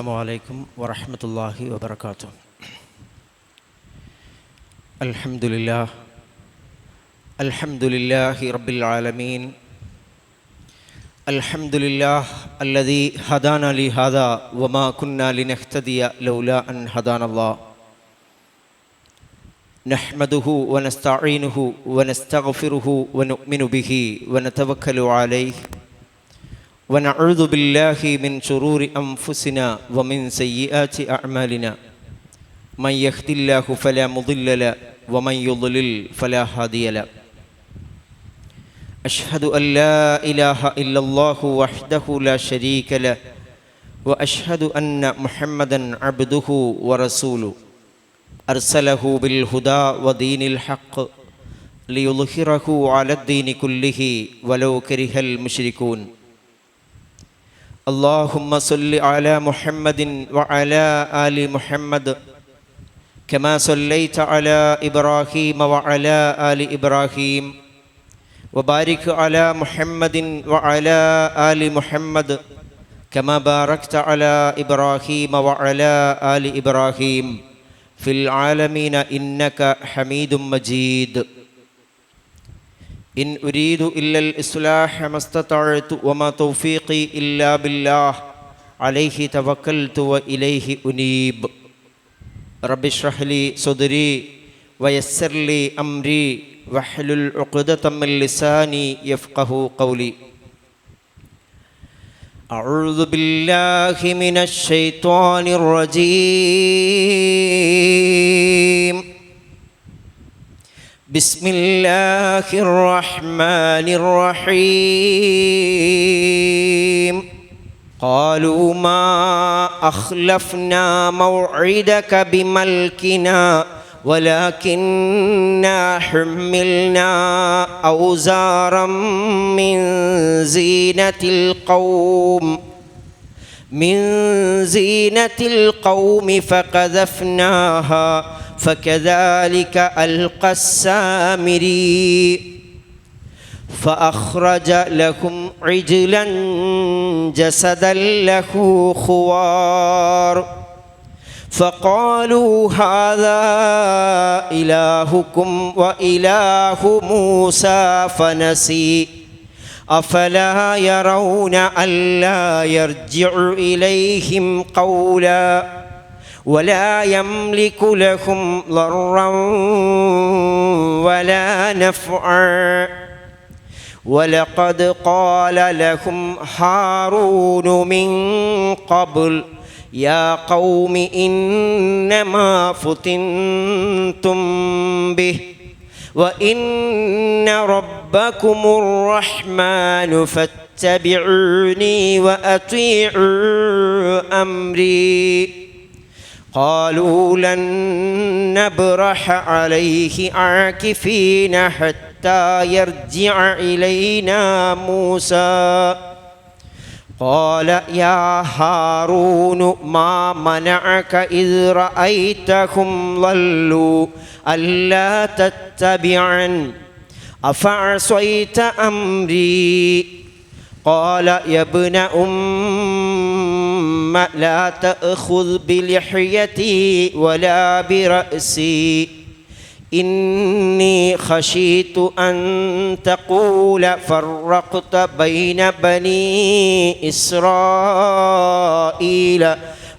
السلام عليكم ورحمة الله وبركاته. الحمد لله رب العالمين. الحمد لله الذي هدانا لهذا وما كنا لنهتدي لولا أن هدانا الله. نحمده ونستعينه ونستغفره ونؤمن به ونتوكل عليه ونعوذ بالله من شرور أنفسنا ومن سيئات أعمالنا. من يهد الله فلا مضل له ومن يضلل فلا هادي له. أشهد أن لا إله إلا الله وحده لا شريك له وأشهد أن محمدا عبده ورسوله أرسله بالهدى ودين الحق ليظهره على الدين كله ولو كره المشركون. اللهم صل على محمد وعلى آل محمد كما صليت على إبراهيم وعلى آل إبراهيم وبارك على محمد وعلى آل محمد كما باركت على إبراهيم وعلى آل إبراهيم في العالمين إنك حميد مجيد. إن أريد إلا الإصلاح ما استطعت وما توفيقي إلا بالله عليه توكلت وإليه أنيب. رب اشرح لي صدري ويسر لي أمري واحلل عقدة من لساني يفقه قولي. أعوذ بالله من الشيطان الرجيم. بسم الله الرحمن الرحيم. قالوا ما أخلفنا موعدك بملكنا ولكننا حملنا أوزارا من زينة القوم فقذفناها فكذلك ألقى السامري فأخرج لهم عجلا جسدا له خوار فقالوا هذا إلهكم وإله موسى فنسي أفلا يرون ألا يرجع إليهم قولا ولا يملك لهم ضرا ولا نفعا ولقد قال لهم هارون من قبل يا قوم إنما فتنتم به وإن ربكم الرحمن فاتبعوني وأطيعوا أمري. قالوا لن نبرح عليه عاكفين حتى يرجع إلينا موسى. قال يا هارون ما منعك إذ رأيتهم ضلوا ألا تتبعن أفعصيت أمري. قال يا ابن أم لا تأخذ بلحيتي ولا برأسي إني خشيت أن تقول فرقت بين بني إسرائيل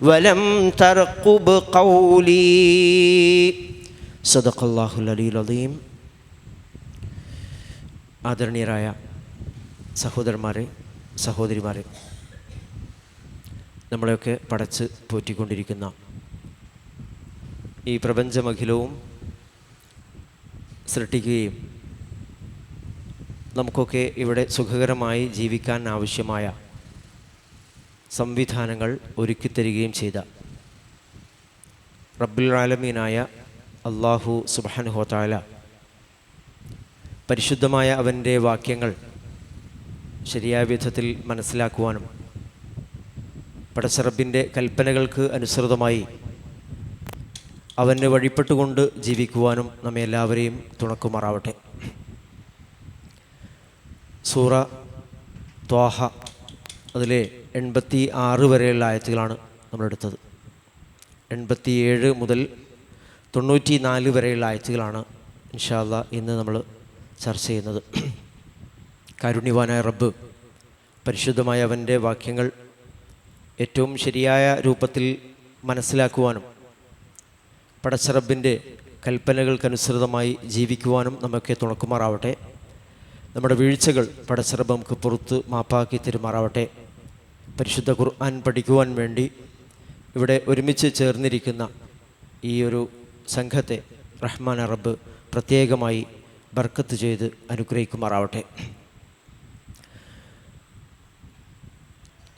ولم ترقب قولي. صدق الله العلي العظيم. ആദരണീയരായ സഹോദരന്മാരെ, സഹോദരിമാരെ, നമ്മളെയൊക്കെ പടച്ച് പോറ്റിക്കൊണ്ടിരിക്കുന്ന ഈ പ്രപഞ്ചമഖിലവും സൃഷ്ടിക്കുകയും നമുക്കൊക്കെ ഇവിടെ സുഖകരമായി ജീവിക്കാൻ ആവശ്യമായ സംവിധാനങ്ങൾ ഒരുക്കിത്തരികയും ചെയ്ത റബ്ബുൽ ആലമീനായ അല്ലാഹു സുബ്ഹാനഹു വ തആല പരിശുദ്ധമായ അവൻ്റെ വാക്യങ്ങൾ ശരിയായ വിധത്തിൽ മനസ്സിലാക്കുവാനും പടച്ച റബ്ബിൻ്റെ കൽപ്പനകൾക്ക് അനുസൃതമായി അവന് വഴിപ്പെട്ടുകൊണ്ട് ജീവിക്കുവാനും നമ്മെ എല്ലാവരെയും തുണക്കുമാറാവട്ടെ. സൂറ ത്വാഹ അതിലെ 86 വരെയുള്ള ആയത്തുകളാണ് നമ്മളെടുത്തത്. 87 മുതൽ 94 വരെയുള്ള ആയത്തുകളാണ് ഇൻഷാ അല്ലാഹ് ഇന്ന് നമ്മൾ ചർച്ച ചെയ്യുന്നത്. കാരുണ്യവാനായ റബ്ബ് പരിശുദ്ധമായ അവൻ്റെ വാക്യങ്ങൾ ഏറ്റവും ശരിയായ രൂപത്തിൽ മനസ്സിലാക്കുവാനും പടച്ച റബ്ബിൻ്റെ കൽപ്പനകൾക്കനുസൃതമായി ജീവിക്കുവാനും നമുക്ക് തുണക്കുമാറാവട്ടെ. നമ്മുടെ വീഴ്ചകൾ പടച്ച റബ്ബ് നമുക്ക് പുറത്ത് മാപ്പാക്കി തരുമാറാവട്ടെ. പരിശുദ്ധ ഖുർആൻ പഠിക്കുവാൻ വേണ്ടി ഇവിടെ ഒരുമിച്ച് ചേർന്നിരിക്കുന്ന ഈ ഒരു സംഘത്തെ റഹ്മാൻ റബ്ബ് പ്രത്യേകമായി ബർക്കത്ത് ചെയ്ത് അനുഗ്രഹിക്കുമാറാവട്ടെ.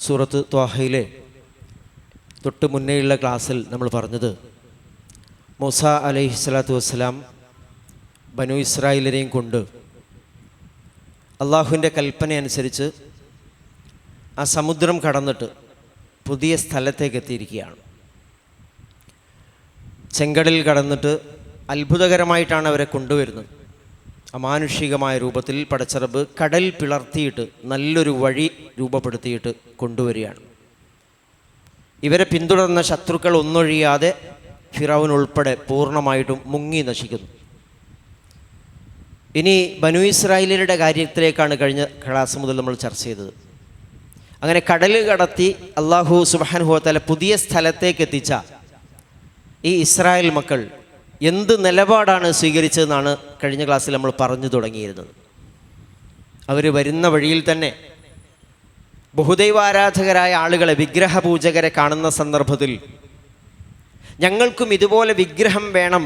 സൂറത്ത് ത്വാഹയിലെ തൊട്ട് മുന്നേയുള്ള ക്ലാസ്സിൽ നമ്മൾ പറഞ്ഞത് മൂസ അലൈഹിസ്സലാത്തു വസ്സലാം ബനു ഇസ്രായേലിനെയും കൊണ്ട് അള്ളാഹുവിൻ്റെ കൽപ്പന അനുസരിച്ച് ആ സമുദ്രം കടന്നിട്ട് പുതിയ സ്ഥലത്തേക്ക് എത്തിയിരിക്കുകയാണ്. ചെങ്കടലിൽ കടന്നിട്ട് അത്ഭുതകരമായിട്ടാണ് അവരെ കൊണ്ടുവരുന്നത്. അമാനുഷികമായ രൂപത്തിൽ പടച്ച റബ്ബ് കടൽ പിളർത്തിയിട്ട് നല്ലൊരു വഴി രൂപപ്പെടുത്തിയിട്ട് കൊണ്ടുവരികയാണ്. ഇവരെ പിന്തുടർന്ന ശത്രുക്കൾ ഒന്നൊഴിയാതെ ഫിറൗൻ ഉൾപ്പെടെ പൂർണ്ണമായിട്ടും മുങ്ങി നശിക്കുന്നു. ഇനി ബനു ഇസ്രായേലിയുടെ കാര്യത്തിലേക്കാണ് കഴിഞ്ഞ ക്ലാസ് മുതൽ നമ്മൾ ചർച്ച ചെയ്തത്. അങ്ങനെ കടൽ കടത്തി അള്ളാഹു സുബ്ഹാനഹു വ തആല പുതിയ സ്ഥലത്തേക്ക് എത്തിച്ച ഈ ഇസ്രായേൽ മക്കൾ എന്ത് നിലപാടാണ് സ്വീകരിച്ചതെന്നാണ് കഴിഞ്ഞ ക്ലാസ്സിൽ നമ്മൾ പറഞ്ഞു തുടങ്ങിയിരുന്നത്. അവർ വരുന്ന വഴിയിൽ തന്നെ ബഹുദൈവാരാധകരായ ആളുകളെ, വിഗ്രഹപൂജകരെ കാണുന്ന സന്ദർഭത്തിൽ ഞങ്ങൾക്കും ഇതുപോലെ വിഗ്രഹം വേണം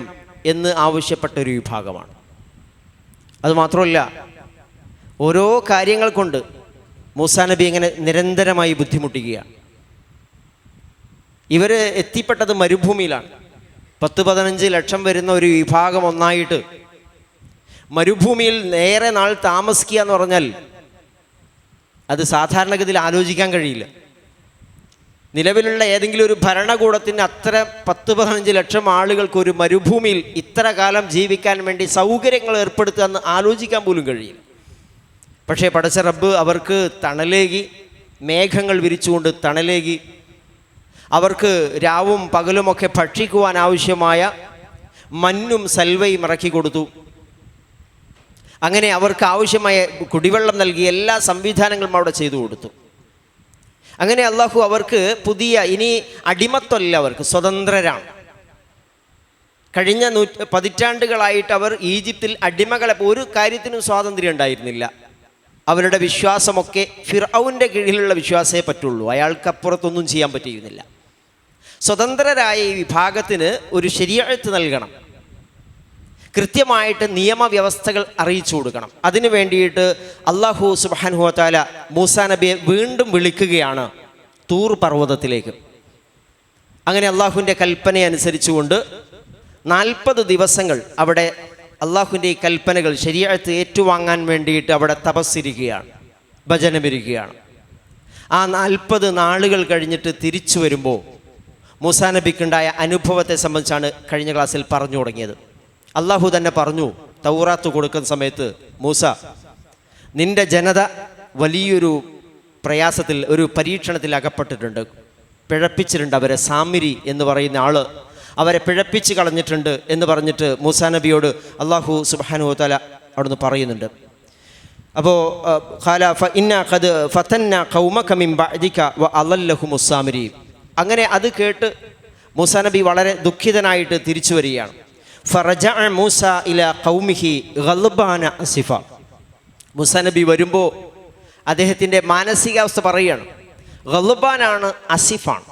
എന്ന് ആവശ്യപ്പെട്ട ഒരു വിഭാഗമാണ്. അതുമാത്രമല്ല, ഓരോ കാര്യങ്ങൾ കൊണ്ട് മൂസാ നബി ഇങ്ങനെ നിരന്തരമായി ബുദ്ധിമുട്ടുകയാണ്. ഇവർ എത്തിപ്പെട്ടത് മരുഭൂമിയിലാണ്. 10-15 ലക്ഷം വരുന്ന ഒരു വിഭാഗം ഒന്നായിട്ട് മരുഭൂമിയിൽ ഏറെ നാൾ താമസിക്കുക എന്ന് പറഞ്ഞാൽ അത് സാധാരണഗതിയിൽ ആലോചിക്കാൻ കഴിയില്ല. നിലവിലുള്ള ഏതെങ്കിലും ഒരു ഭരണകൂടത്തിന് അത്ര 10-15 ലക്ഷം ആളുകൾക്ക് ഒരു മരുഭൂമിയിൽ ഇത്ര കാലം ജീവിക്കാൻ വേണ്ടി സൗകര്യങ്ങൾ ഏർപ്പെടുത്തുക എന്ന് ആലോചിക്കാൻ പോലും കഴിയില്ല. പക്ഷേ പടച്ച റബ്ബ് അവർക്ക് തണലേകി, മേഘങ്ങൾ വിരിച്ചുകൊണ്ട് തണലേകി, അവർക്ക് രാവും പകലുമൊക്കെ ഭക്ഷിക്കുവാൻ ആവശ്യമായ മഞ്ഞും സൽവയും ഇറക്കി കൊടുത്തു. അങ്ങനെ അവർക്ക് ആവശ്യമായ കുടിവെള്ളം നൽകി എല്ലാ സംവിധാനങ്ങളും അവിടെ ചെയ്തു കൊടുത്തു. അങ്ങനെ അള്ളാഹു അവർക്ക് പുതിയ, ഇനി അടിമത്തല്ല, അവർക്ക് സ്വതന്ത്രരാണ്. കഴിഞ്ഞ പതിറ്റാണ്ടുകളായിട്ട് അവർ ഈജിപ്തിൽ അടിമകളെ, ഒരു കാര്യത്തിനും സ്വാതന്ത്ര്യം ഉണ്ടായിരുന്നില്ല. അവരുടെ വിശ്വാസമൊക്കെ ഫിർഔന്റെ കീഴിലുള്ള വിശ്വാസമേ പറ്റുള്ളൂ, അയാൾക്കപ്പുറത്തൊന്നും ചെയ്യാൻ പറ്റിയിരുന്നില്ല. സ്വതന്ത്രരായ ഈ വിഭാഗത്തിന് ഒരു ശരീഅത്ത് നൽകണം, കൃത്യമായിട്ട് നിയമവ്യവസ്ഥകൾ അറിയിച്ചു കൊടുക്കണം. അതിനു വേണ്ടിയിട്ട് അല്ലാഹു സുബ്ഹാനഹു വ തആല മൂസാ നബിയെ വീണ്ടും വിളിക്കുകയാണ് തൂർ പർവ്വതത്തിലേക്ക്. അങ്ങനെ അള്ളാഹുവിൻ്റെ കൽപ്പന അനുസരിച്ചുകൊണ്ട് 40 ദിവസങ്ങൾ അവിടെ അള്ളാഹുവിൻ്റെ ഈ കൽപ്പനകൾ, ശരീഅത്ത് ഏറ്റുവാങ്ങാൻ വേണ്ടിയിട്ട് അവിടെ തപസ്സിരിക്കുകയാണ്, ഭജനമിരിക്കുകയാണ്. ആ 40 നാളുകൾ കഴിഞ്ഞിട്ട് തിരിച്ചു വരുമ്പോൾ മൂസാ നബിക്കുണ്ടായ അനുഭവത്തെ സംബന്ധിച്ചാണ് കഴിഞ്ഞ ക്ലാസ്സിൽ പറഞ്ഞു തുടങ്ങിയത്. അള്ളാഹു തന്നെ പറഞ്ഞു, തൗറാത്ത് കൊടുക്കുന്ന സമയത്ത്, മൂസ, നിന്റെ ജനത വലിയൊരു പ്രയാസത്തിൽ, ഒരു പരീക്ഷണത്തിൽ അകപ്പെട്ടിട്ടുണ്ട്, പിഴപ്പിച്ചിട്ടുണ്ട് അവരെ. സാമിരി എന്ന് പറയുന്ന ആള് അവരെ പിഴപ്പിച്ച് കളഞ്ഞിട്ടുണ്ട് എന്ന് പറഞ്ഞിട്ട് മൂസാ നബിയോട് അള്ളാഹു സുബ്ഹാനഹു വ തആല അവിടുന്ന് പറയുന്നുണ്ട്. അപ്പോൾ ഖാല ഫഇന്നാ ഖദ് ഫതന്ന ഖൗമക മിൻ ബഅദിക വ അളല്ലഹുമുസ് സാമിരി. അങ്ങനെ അത് കേട്ട് മൂസാ നബി വളരെ ദുഃഖിതനായിട്ട് തിരിച്ചു വരികയാണ്. ഫറജഅ മൂസ ഇലാ ഖൗമിഹി ഗൾബാന അസിഫ. മൂസാ നബി വരുമ്പോൾ അദ്ദേഹത്തിൻ്റെ മാനസികാവസ്ഥ പറയുകയാണ്. ഗൾബാനാണ്, അസിഫാണ്,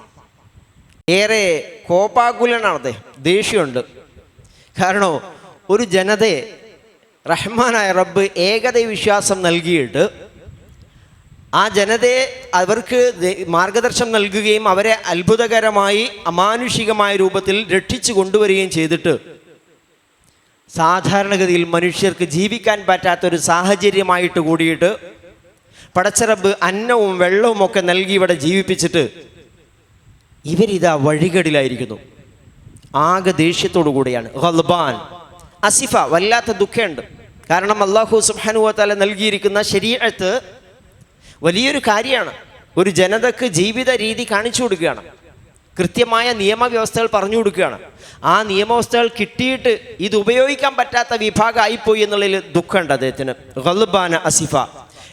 ഏറെ കോപാകുലനാണ് അദ്ദേഹം, ദേഷ്യമുണ്ട്. കാരണം ഒരു ജനതയെ റഹ്മാനായ റബ്ബ് ഏകദൈവ വിശ്വാസം നൽകിയിട്ട് ആ ജനതയെ അവർക്ക് മാർഗദർശനം നൽകുകയും അവരെ അത്ഭുതകരമായി അമാനുഷികമായ രൂപത്തിൽ രക്ഷിച്ചു കൊണ്ടുവരികയും ചെയ്തിട്ട് സാധാരണഗതിയിൽ മനുഷ്യർക്ക് ജീവിക്കാൻ പറ്റാത്തൊരു സാഹചര്യമായിട്ട് കൂടിയിട്ട് പടച്ച റബ്ബ് അന്നവും വെള്ളവും ഒക്കെ നൽകി ഇവിടെ ജീവിപ്പിച്ചിട്ട് ഇവരിതാ വഴികേടിലായിരിക്കുന്നു. ആകെ ദേഷ്യത്തോടു കൂടിയാണ്. ഗൾബാൻ, അസിഫ, വല്ലാത്ത ദുഃഖമുണ്ട്. കാരണം അല്ലാഹു സുബ്ഹാനഹു വ തആല നൽകിയിരിക്കുന്ന ശരീഅത്ത് വലിയൊരു കാര്യമാണ്. ഒരു ജനതക്ക് ജീവിത രീതി കാണിച്ചു കൊടുക്കുകയാണ്. കൃത്യമായ നിയമവ്യവസ്ഥകൾ പറഞ്ഞു കൊടുക്കുകയാണ്. ആ നിയമവ്യവസ്ഥകൾ കിട്ടിയിട്ട് ഇത് ഉപയോഗിക്കാൻ പറ്റാത്ത വിഭാഗമായിപ്പോയി എന്നുള്ളതിൽ ദുഃഖമുണ്ട് അദ്ദേഹത്തിന്. ഗൾബാന അസിഫ.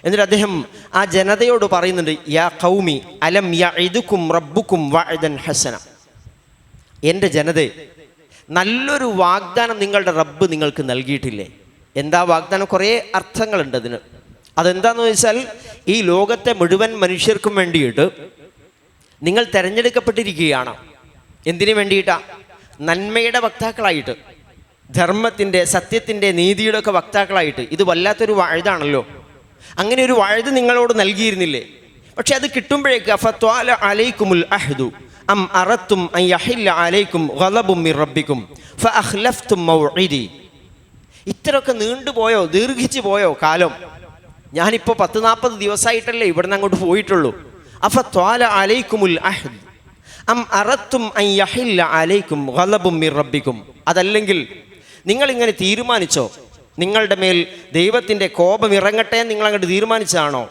എന്നിട്ട് അദ്ദേഹം ആ ജനതയോട് പറയുന്നുണ്ട്, യാ ഖൗമി അലം യഇദുകും റബ്ബുകും വഅദൻ ഹസന. എൻ്റെ ജനതേ, നല്ലൊരു വാഗ്ദാനം നിങ്ങളുടെ റബ്ബ് നിങ്ങൾക്ക് നൽകിയിട്ടില്ലേ? എന്താ വാഗ്ദാനം? കുറേ അർത്ഥങ്ങളുണ്ട് അതിന്. അതെന്താണെന്ന് വെച്ചാൽ, ഈ ലോകത്തെ മുഴുവൻ മനുഷ്യർക്കും വേണ്ടിയിട്ട് നിങ്ങൾ തിരഞ്ഞെടുക്കപ്പെട്ടിരിക്കുകയാണ്. എന്തിനു വേണ്ടിയിട്ടാ? നന്മയുടെ വക്താക്കളായിട്ട്, ധർമ്മത്തിൻ്റെ, സത്യത്തിൻ്റെ, നീതിയുടെ ഒക്കെ വക്താക്കളായിട്ട്. ഇത് വല്ലാത്തൊരു വാഴ്താണല്ലോ. അങ്ങനെ ഒരു വാഴ്ത് നിങ്ങളോട് നൽകിയിരുന്നില്ലേ? പക്ഷെ അത് കിട്ടുമ്പോഴേക്ക് അഫത്വാല അലൈക്കുമുൽ അഹ്ദു അം അറത്തും അൻ യഹില്ല അലൈക്കും ഗളബും മിർ റബ്ബിക്കും ഫഅഖ്ലഫ്തും മൗഇദി. ഇത്രയൊക്കെ നീണ്ടുപോയോ, ദീർഘിച്ചു പോയോ കാലം? ഞാനിപ്പോൾ 10-40 ദിവസമായിട്ടല്ലേ ഇവിടുന്ന് അങ്ങോട്ട് പോയിട്ടുള്ളൂ. അഫത്വാല അലൈക്കുമുൽ അഹ്ദ് അം അറത്തും അൻ യഹില്ല അലൈക്കും ഗളബും മിർ റബ്ബിക്കും. അതല്ലെങ്കിൽ നിങ്ങളിങ്ങനെ തീരുമാനിച്ചോ, നിങ്ങളുടെ മേൽ ദൈവത്തിൻ്റെ കോപം ഇറങ്ങട്ടെ നിങ്ങൾ അങ്ങോട്ട് തീരുമാനിച്ചതാണോ?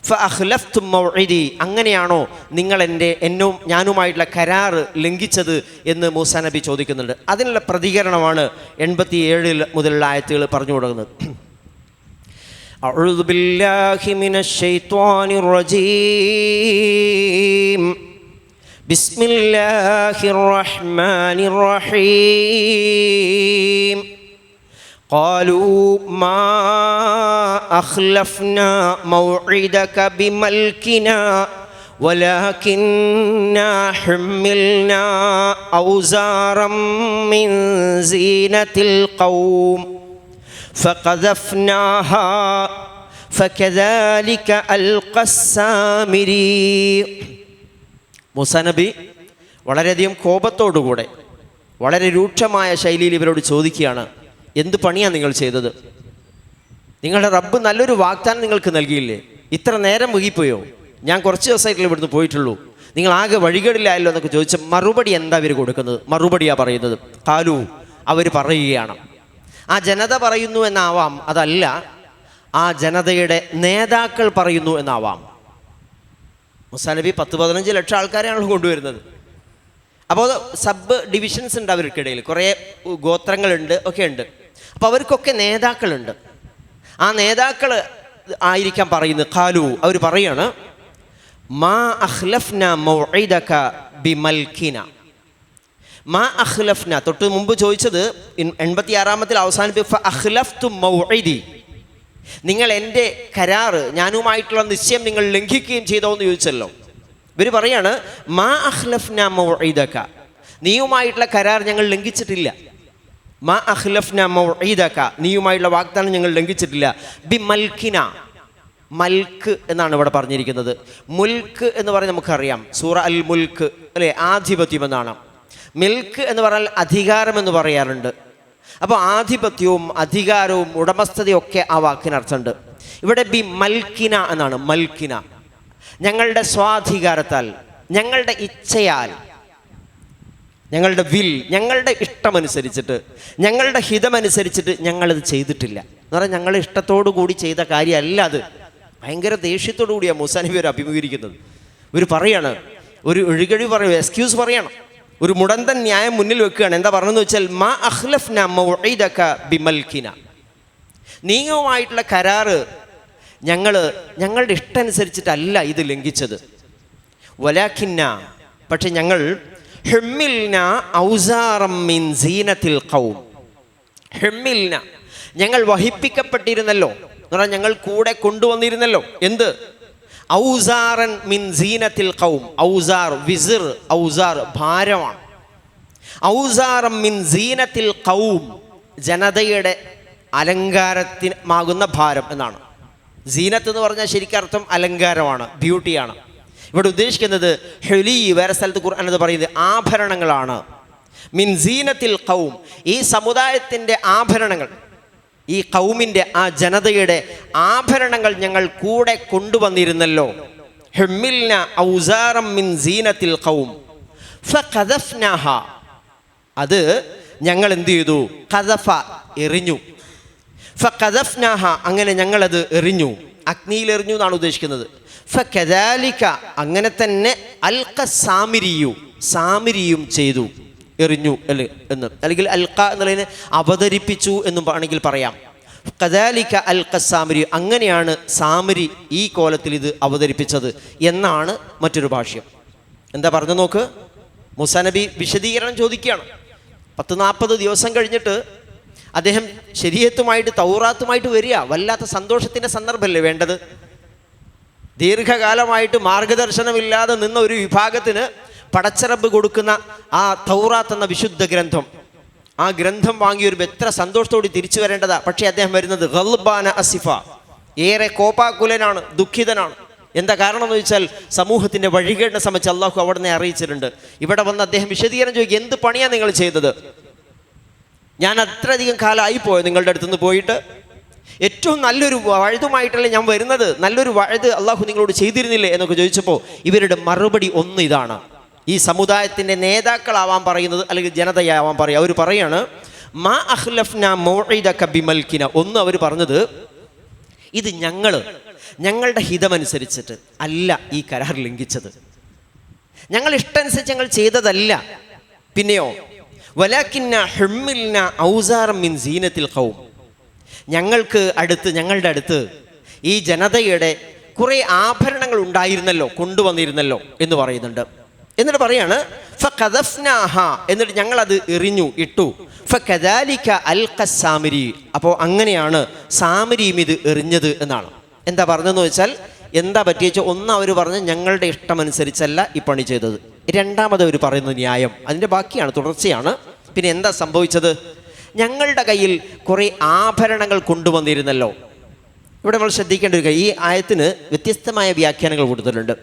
ഫഅഖ്ലഫ്തും മൗഇദി, അങ്ങനെയാണോ നിങ്ങൾ ഞാനുമായിട്ടുള്ള കരാറ് ലംഘിച്ചത് എന്ന് മൂസാ നബി ചോദിക്കുന്നുണ്ട്. അതിനുള്ള പ്രതികരണമാണ് 87 മുതലുള്ള ആയത്തുകൾ പറഞ്ഞു കൊടുക്കുന്നത്. അഊദു ബില്ലാഹി മിനശ് ശൈത്വാനിർ റജീം. ബിസ്മില്ലാഹിർ റഹ്മാനിർ റഹീം. قالوا ما أخلفنا موعدك بملكنا ولكننا حملنا أوزارا من زينة القوم فقذفناها فكذلك ألقى السامري. മൂസാ നബി വളരെയധികം കോപത്തോടുകൂടെ വളരെ രൂക്ഷമായ ശൈലിയിൽ ഇവരോട് ചോദിക്കുകയാണ്, എന്ത് പണിയാണ് നിങ്ങൾ ചെയ്തത്? നിങ്ങളുടെ റബ്ബ് നല്ലൊരു വാഗ്ദാനം നിങ്ങൾക്ക് നൽകിയില്ലേ? ഇത്ര നേരം വൈകിപ്പോയോ? ഞാൻ കുറച്ച് ദിവസമായിട്ടല്ലേ ഇവിടുന്ന് പോയിട്ടുള്ളൂ, നിങ്ങൾ ആകെ വഴികളിലായല്ലോ എന്നൊക്കെ ചോദിച്ച മറുപടി എന്താ ഇവർ കൊടുക്കുന്നത്? മറുപടിയാണ് പറയുന്നത്. കാലു, അവർ പറയുകയാണ്, ആ ജനത പറയുന്നു എന്നാവാം, അതല്ല ആ ജനതയുടെ നേതാക്കൾ പറയുന്നു എന്നാവാം. മൂസാ നബി 10-15 ലക്ഷം ആൾക്കാരെയാണല്ലോ കൊണ്ടുവരുന്നത്. അപ്പോൾ സബ് ഡിവിഷൻസ് ഉണ്ട് അവർക്കിടയിൽ, കുറേ ഗോത്രങ്ങളുണ്ട്, ഒക്കെ ഉണ്ട്. അപ്പോൾ അവർക്കൊക്കെ നേതാക്കളുണ്ട്. ആ നേതാക്കൾ ആയിരിക്കാം പറയുന്നത്. ഖാലു, അവർ പറയാണ്, മാ അഖ്ലഫ്ന മൗഇദക ബിമൽക്കിന. മാ അഖ്ലഫ്ന, തൊട്ട് മുമ്പ് ചോദിച്ചത് 86-ാമത്തിൽ അവസാനിപ്പിച്ച അഖ്ലഫ്തും മൗഇദി, നിങ്ങൾ എൻ്റെ കരാറ്, ഞാനുമായിട്ടുള്ള നിശ്ചയം നിങ്ങൾ ലംഘിക്കുകയും ചെയ്തോ എന്ന് ചോദിച്ചല്ലോ. ഇവർ പറയാണ്, മാ അഖ്ലഫ്ന മൗഇദക, നീയുമായിട്ടുള്ള കരാർ ഞങ്ങൾ ലംഘിച്ചിട്ടില്ല. മാ അഖ്ലഫ്ന മൗഇദക, നീയുമായിട്ടുള്ള വാഗ്ദാനം ഞങ്ങൾ ലംഘിച്ചിട്ടില്ല. ബി മൽക്കിന, മൽക്ക് എന്നാണ് ഇവിടെ പറഞ്ഞിരിക്കുന്നത്. മുൽക്ക് എന്ന് പറഞ്ഞാൽ നമുക്കറിയാം, സൂറ അൽ മുൽക്ക് അല്ലേ, ആധിപത്യം എന്നാണ്. മിൽക്ക് എന്ന് പറഞ്ഞാൽ അധികാരം എന്ന് പറയാറുണ്ട്. അപ്പോൾ ആധിപത്യവും അധികാരവും ഉടമസ്ഥതയും ഒക്കെ ആ വാക്കിനർത്ഥമുണ്ട്. ഇവിടെ ബി മൽക്കിന എന്നാണ്. മൽക്കിന, ഞങ്ങളുടെ സ്വാധികാരത്താൽ, ഞങ്ങളുടെ ഇച്ഛയാൽ, ഞങ്ങളുടെ ഞങ്ങളുടെ ഇഷ്ടമനുസരിച്ചിട്ട്, ഞങ്ങളുടെ ഹിതമനുസരിച്ചിട്ട് ഞങ്ങളിത് ചെയ്തിട്ടില്ല എന്ന് പറഞ്ഞാൽ ഞങ്ങളുടെ ഇഷ്ടത്തോടു കൂടി ചെയ്ത കാര്യമല്ല അത്. ഭയങ്കര ദേഷ്യത്തോടു കൂടിയാണ് മൂസാ നബി അവർ അഭിമുഖീകരിക്കുന്നത്. ഇവർ പറയാണ്, ഒരു ഒഴുകഴി പറയും, എക്സ്ക്യൂസ് പറയണം, ഒരു മുടന്തൻ ന്യായം മുന്നിൽ വെക്കുകയാണ്. എന്താ പറഞ്ഞതെന്ന് വെച്ചാൽ, മാ അഖ്ലഫ്ന മൗഇദക ബിമൽക്കിന, നീയുമായിട്ടുള്ള കരാറ് ഞങ്ങളുടെ ഇഷ്ടമനുസരിച്ചിട്ടല്ല ഇത് ലംഘിച്ചത്. വലാകിന്ന, പക്ഷെ ഞങ്ങൾ ഹുമ്മിൽന ഔസാറം മിൻ സീനത്തിൽ ഖൗം. ഹുമ്മിൽന, ഞങ്ങൾ വഹിപ്പിക്കപ്പെട്ടിരുന്നല്ലോ എന്ന് പറഞ്ഞാൽ ഞങ്ങൾ കൂടെ കൊണ്ടുവന്നിരുന്നല്ലോ. എന്ത്? ഔസാറൻ മിൻ സീനത്തിൽ ഖൗം. ഔസാർ, വിസിർ, ഔസാർ ഭാരമാണ്. ഔസാറം മിൻ സീനത്തിൽ ഖൗം, ജനതയുടെ അലങ്കാരത്തിനാകുന്ന ഭാരം എന്നാണ്. സീനത്ത് എന്ന് പറഞ്ഞാൽ ശരിക്കർത്ഥം അലങ്കാരമാണ്, ബ്യൂട്ടിയാണ്. ഇവിടെ ഉദ്ദേശിക്കുന്നത് ഹുലി, വേറെ സ്ഥലത്ത് ഖുർആൻ എന്ന് പറയുന്നത് ആഭരണങ്ങളാണ്. മിൻ സീനത്തിൽ ഖൗം, ഈ സമുദായത്തിൻ്റെ ആഭരണങ്ങൾ, ഈ ഖൗമിൻ്റെ, ആ ജനതയുടെ ആഭരണങ്ങൾ ഞങ്ങൾ കൂടെ കൊണ്ടുവന്നിരുന്നല്ലോ. ഹുമ്മിൽന ഔസാറം മിൻ സീനത്തിൽ ഖൗം ഫഖദഫ്നാഹ, അത് ഞങ്ങൾ എന്ത് ചെയ്തു? ഖദഫ, എറിഞ്ഞു. ഫഖദഫ്നാഹ, അങ്ങനെ ഞങ്ങളത് എറിഞ്ഞു, അഗ്നിയിൽ എറിഞ്ഞു എന്നാണ് ഉദ്ദേശിക്കുന്നത്. ഫകദാലിക, അങ്ങനെ തന്നെ അൽഖ സാമിരിയു, സാമിരിയും ചെയ്തു, എറിഞ്ഞു എന്ന്, അല്ലെങ്കിൽ അൽഖ എന്നുള്ളതിനെ അവതരിപ്പിച്ചു എന്നും വേണമെങ്കിൽ പറയാം. കദാലിക അൽഖ സാമിരി, അങ്ങനെയാണ് സാമിരി ഈ കോലത്തിൽ ഇത് അവതരിപ്പിച്ചത് എന്നാണ് മറ്റൊരു ഭാഷ്യം. എന്താ പറഞ്ഞു നോക്ക്. മൂസാ നബി വിശദീകരണം ചോദിക്കുകയാണ്. 40 ദിവസം കഴിഞ്ഞിട്ട് അദ്ദേഹം ശരീഅത്തുമായിട്ട് തൗറാത്തുമായിട്ട് വരിക. വല്ലാത്ത സന്തോഷത്തിൻ്റെ സന്ദർഭമല്ലേ വേണ്ടത്? ദീർഘകാലമായിട്ട് മാർഗദർശനമില്ലാതെ നിന്ന ഒരു വിഭാഗത്തിന് പടച്ചറബ് കൊടുക്കുന്ന ആ തൗറാത്ത് എന്ന വിശുദ്ധ ഗ്രന്ഥം, ആ ഗ്രന്ഥം വാങ്ങിയൊരു എത്ര സന്തോഷത്തോടെ തിരിച്ചു വരേണ്ടതാ. പക്ഷേ അദ്ദേഹം വരുന്നത് ഗൾബാന അസിഫ, ഏറെ കോപാകുലനാണ്, ദുഃഖിതനാണ്. എന്താ കാരണം എന്ന് ചോദിച്ചാൽ സമൂഹത്തിൻ്റെ വഴികേടിനെ സംബന്ധിച്ച് അള്ളാഹു അവിടുന്ന് അറിയിച്ചിട്ടുണ്ട്. ഇവിടെ വന്ന് അദ്ദേഹം വിശദീകരണം ചോദിക്കും, എന്ത് പണിയാണ് നിങ്ങൾ ചെയ്തത്? ഞാൻ അത്രയധികം കാലമായി പോയത് നിങ്ങളുടെ അടുത്തുനിന്ന് പോയിട്ട്, ഏറ്റവും നല്ലൊരു വഴുതുമായിട്ടല്ലേ ഞാൻ വരുന്നത്, നല്ലൊരു വഴുത് അള്ളാഹു നിങ്ങളോട് ചെയ്തിരുന്നില്ലേ എന്നൊക്കെ ചോദിച്ചപ്പോൾ ഇവരുടെ മറുപടി ഒന്ന് ഇതാണ്. ഈ സമുദായത്തിൻ്റെ നേതാക്കളാവാൻ പറയുന്നത്, അല്ലെങ്കിൽ ജനതയാവാൻ പറയുക, അവർ പറയാണ് മാ അഖ്ലഫ്ന മൗഇദക ബിമൽകിന. ഒന്ന് അവർ പറഞ്ഞത്, ഇത് ഞങ്ങളുടെ ഹിതമനുസരിച്ചിട്ട് അല്ല ഈ കരാർ ലംഘിച്ചത്, ഞങ്ങൾ ഇഷ്ടമനുസരിച്ച് ഞങ്ങൾ ചെയ്തതല്ല. പിന്നെയോ വലാകിന്ന ഹുമ്മിൽന ഔസാറം മിൻ സീനത്തിൽ ഖൗം, ഞങ്ങളുടെ അടുത്ത് ഈ ജനതയുടെ കുറേ ആഭരണങ്ങൾ ഉണ്ടായിരുന്നല്ലോ, കൊണ്ടുവന്നിരുന്നല്ലോ എന്ന് പറയുന്നുണ്ട്. എന്നിട്ട് പറയാണ് ഫഖദഫ്നാഹ, എന്നിട്ട് ഞങ്ങളത് എറിഞ്ഞു ഇട്ടു. ഫകദാലിക അൽഖ സാമിരി, അപ്പോൾ അങ്ങനെയാണ് സാമിരിയും ഇത് എറിഞ്ഞത് എന്നാണ്. എന്താ പറഞ്ഞതെന്ന് വെച്ചാൽ എന്താ പറ്റിയെച്ചാൽ, ഒന്ന് അവർ പറഞ്ഞ് ഞങ്ങളുടെ ഇഷ്ടമനുസരിച്ചല്ല ഈ പണി ചെയ്തത്. രണ്ടാമത് അവർ പറയുന്ന ന്യായം, അതിൻ്റെ ബാക്കിയാണ്, തുടർച്ചയാണ്. പിന്നെ എന്താ സംഭവിച്ചത്? ഞങ്ങളുടെ കയ്യിൽ കുറേ ആഭരണങ്ങൾ കൊണ്ടുവന്നിരുന്നല്ലോ. ഇവിടെ നമ്മൾ ശ്രദ്ധിക്കേണ്ട ഒരു കാര്യം, ഈ ആയത്തിന് വ്യത്യസ്തമായ വ്യാഖ്യാനങ്ങൾ കൊടുത്തിട്ടുണ്ട്.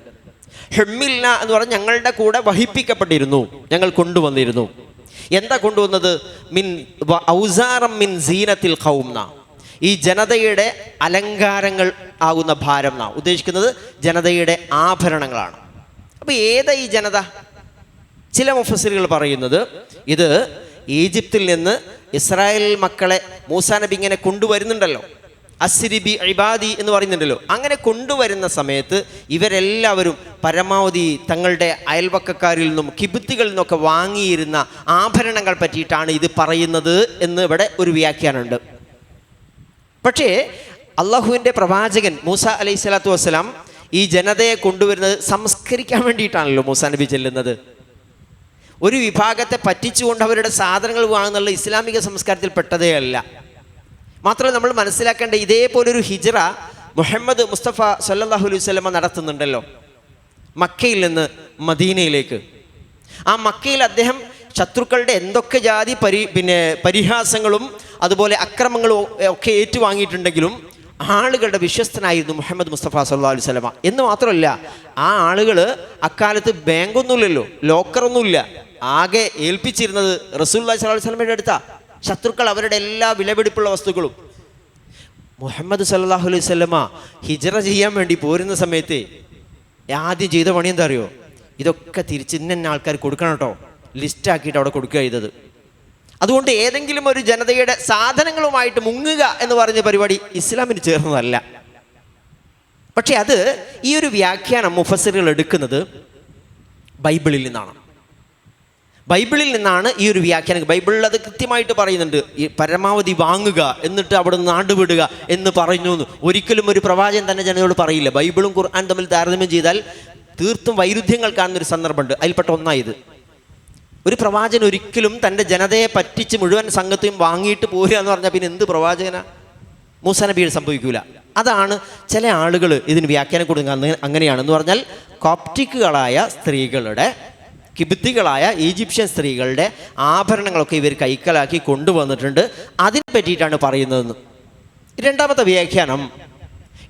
ഹെമ്മില്ല എന്ന് പറഞ്ഞാൽ ഞങ്ങളുടെ കൂടെ വഹിപ്പിക്കപ്പെട്ടിരുന്നു, ഞങ്ങൾ കൊണ്ടുവന്നിരുന്നു. എന്താ കൊണ്ടുവന്നത്? മിൻ ഔസാറം മിൻ സീനത്തിൽ ഖൗംന, ഈ ജനതയുടെ അലങ്കാരങ്ങൾ ആകുന്ന ഭാരം എന്നാണ് ഉദ്ദേശിക്കുന്നത്, ജനതയുടെ ആഭരണങ്ങളാണ്. അപ്പോൾ ഏതാ ഈ ജനത? ചില മുഫസ്സിറുകൾ പറയുന്നത് ഇത് ഈജിപ്തിൽ നിന്ന് ഇസ്രായേൽ മക്കളെ മൂസാ നബി ഇങ്ങനെ കൊണ്ടുവരുന്നുണ്ടല്ലോ, അസ്രി ബി ഇബാദി എന്ന് പറയുന്നുണ്ടല്ലോ, അങ്ങനെ കൊണ്ടുവരുന്ന സമയത്ത് ഇവരെല്ലാവരും പരമാവധി തങ്ങളുടെ അയൽവക്കക്കാരിൽ നിന്നും കിബുത്തികളിൽ നിന്നൊക്കെ വാങ്ങിയിരുന്ന ആഭരണങ്ങൾ പറ്റിയിട്ടാണ് ഇത് പറയുന്നത് എന്ന് ഇവിടെ ഒരു വ്യാഖ്യാനമുണ്ട്. പക്ഷേ അള്ളാഹുവിൻ്റെ പ്രവാചകൻ മൂസ അലൈഹി സ്വലാത്തു വസ്സലാം ഈ ജനതയെ കൊണ്ടുവരുന്നത് സംസ്കരിക്കാൻ വേണ്ടിയിട്ടാണല്ലോ മൂസാ നബി ചെല്ലുന്നത്. ഒരു വിഭാഗത്തെ പറ്റിച്ചുകൊണ്ട് അവരുടെ സാധനങ്ങൾ വാങ്ങുന്നുള്ള ഇസ്ലാമിക സംസ്കാരത്തിൽ പെട്ടതേ അല്ല. മാത്രമല്ല നമ്മൾ മനസ്സിലാക്കേണ്ട, ഇതേപോലൊരു ഹിജ്റ മുഹമ്മദ് മുസ്തഫ സല്ലല്ലാഹു അലൈഹി വസല്ലമ നടത്തുന്നുണ്ടല്ലോ, മക്കയിൽ നിന്ന് മദീനയിലേക്ക്. ആ മക്കയിൽ അദ്ദേഹം ശത്രുക്കളുടെ എന്തൊക്കെ ജാതി പരിഹാസങ്ങളും അതുപോലെ അക്രമങ്ങളും ഒക്കെ ഏറ്റുവാങ്ങിയിട്ടുണ്ടെങ്കിലും ആളുകളുടെ വിശ്വസ്തനായിരുന്നു മുഹമ്മദ് മുസ്തഫ സല്ലല്ലാഹു അലൈഹി വസല്ലമ. എന്ന് മാത്രമല്ല, ആ ആളുകൾ അക്കാലത്ത് ബാങ്കൊന്നുമില്ലല്ലോ, ലോക്കറൊന്നുമില്ല, ആകെ ഏൽപ്പിച്ചിരുന്നത് റസൂലുള്ളാഹി സ്വല്ലല്ലാഹു അലൈഹി വസല്ലമയുടെ അടുത്താ. ശത്രുക്കൾ അവരുടെ എല്ലാ വിലപിടിപ്പുള്ള വസ്തുക്കളും. മുഹമ്മദ് സല്ലല്ലാഹു അലൈഹി വസല്ലമ ഹിജ്റ ചെയ്യാൻ വേണ്ടി പോരുന്ന സമയത്ത് ആദ്യം ചെയ്ത പണി എന്താ അറിയോ? ഇതൊക്കെ തിരിച്ച് ഇന്ന ആൾക്കാർ കൊടുക്കണം കേട്ടോ, ലിസ്റ്റാക്കിയിട്ട് അവിടെ കൊടുക്കുക ചെയ്തത്. അതുകൊണ്ട് ഏതെങ്കിലും ഒരു ജനതയുടെ സാധനങ്ങളുമായിട്ട് മുങ്ങുക എന്ന് പറഞ്ഞ പരിപാടി ഇസ്ലാമിന് ചേർന്നതല്ല. പക്ഷെ അത് ഈ ഒരു വ്യാഖ്യാനം മുഫസ്സിറുകൾ എടുക്കുന്നത് ബൈബിളിൽ നിന്നാണ്. ബൈബിളിൽ നിന്നാണ് ഈ ഒരു വ്യാഖ്യാനം. ബൈബിളിൽ അത് കൃത്യമായിട്ട് പറയുന്നുണ്ട്, ഈ പരമാവധി വാങ്ങുക എന്നിട്ട് അവിടെ നിന്ന് നാടുവിടുക എന്ന് പറയുന്നു. ഒരിക്കലും ഒരു പ്രവാചകൻ തന്നെ ജനതയോട് പറയില്ല. ബൈബിളും ഖുർആൻ തമ്മിൽ താരതമ്യം ചെയ്താൽ തീർത്തും വൈരുദ്ധ്യങ്ങൾ കാണുന്നൊരു സന്ദർഭമുണ്ട്. അതിൽപ്പെട്ട ഒന്നായത്, ഒരു പ്രവാചകൻ ഒരിക്കലും തൻ്റെ ജനതയെ പറ്റിച്ച് മുഴുവൻ സംഘത്തെയും വാങ്ങിയിട്ട് പോരുക എന്ന് പറഞ്ഞാൽ പിന്നെ എന്ത് പ്രവാചകനാ? മൂസാ നബിയിൽ സംഭവിക്കൂല. അതാണ് ചില ആളുകൾ ഇതിന് വ്യാഖ്യാനം കൊടുക്കുക. അങ്ങനെയാണെന്ന് പറഞ്ഞാൽ കോപ്റ്റിക്കുകളായ സ്ത്രീകളുടെ, കിബിത്തികളായ ഈജിപ്ഷ്യൻ സ്ത്രീകളുടെ ആഭരണങ്ങളൊക്കെ ഇവർ കൈക്കലാക്കി കൊണ്ടുവന്നിട്ടുണ്ട്, അതിനെ പറ്റിയിട്ടാണ് പറയുന്നതെന്ന്. രണ്ടാമത്തെ വ്യാഖ്യാനം,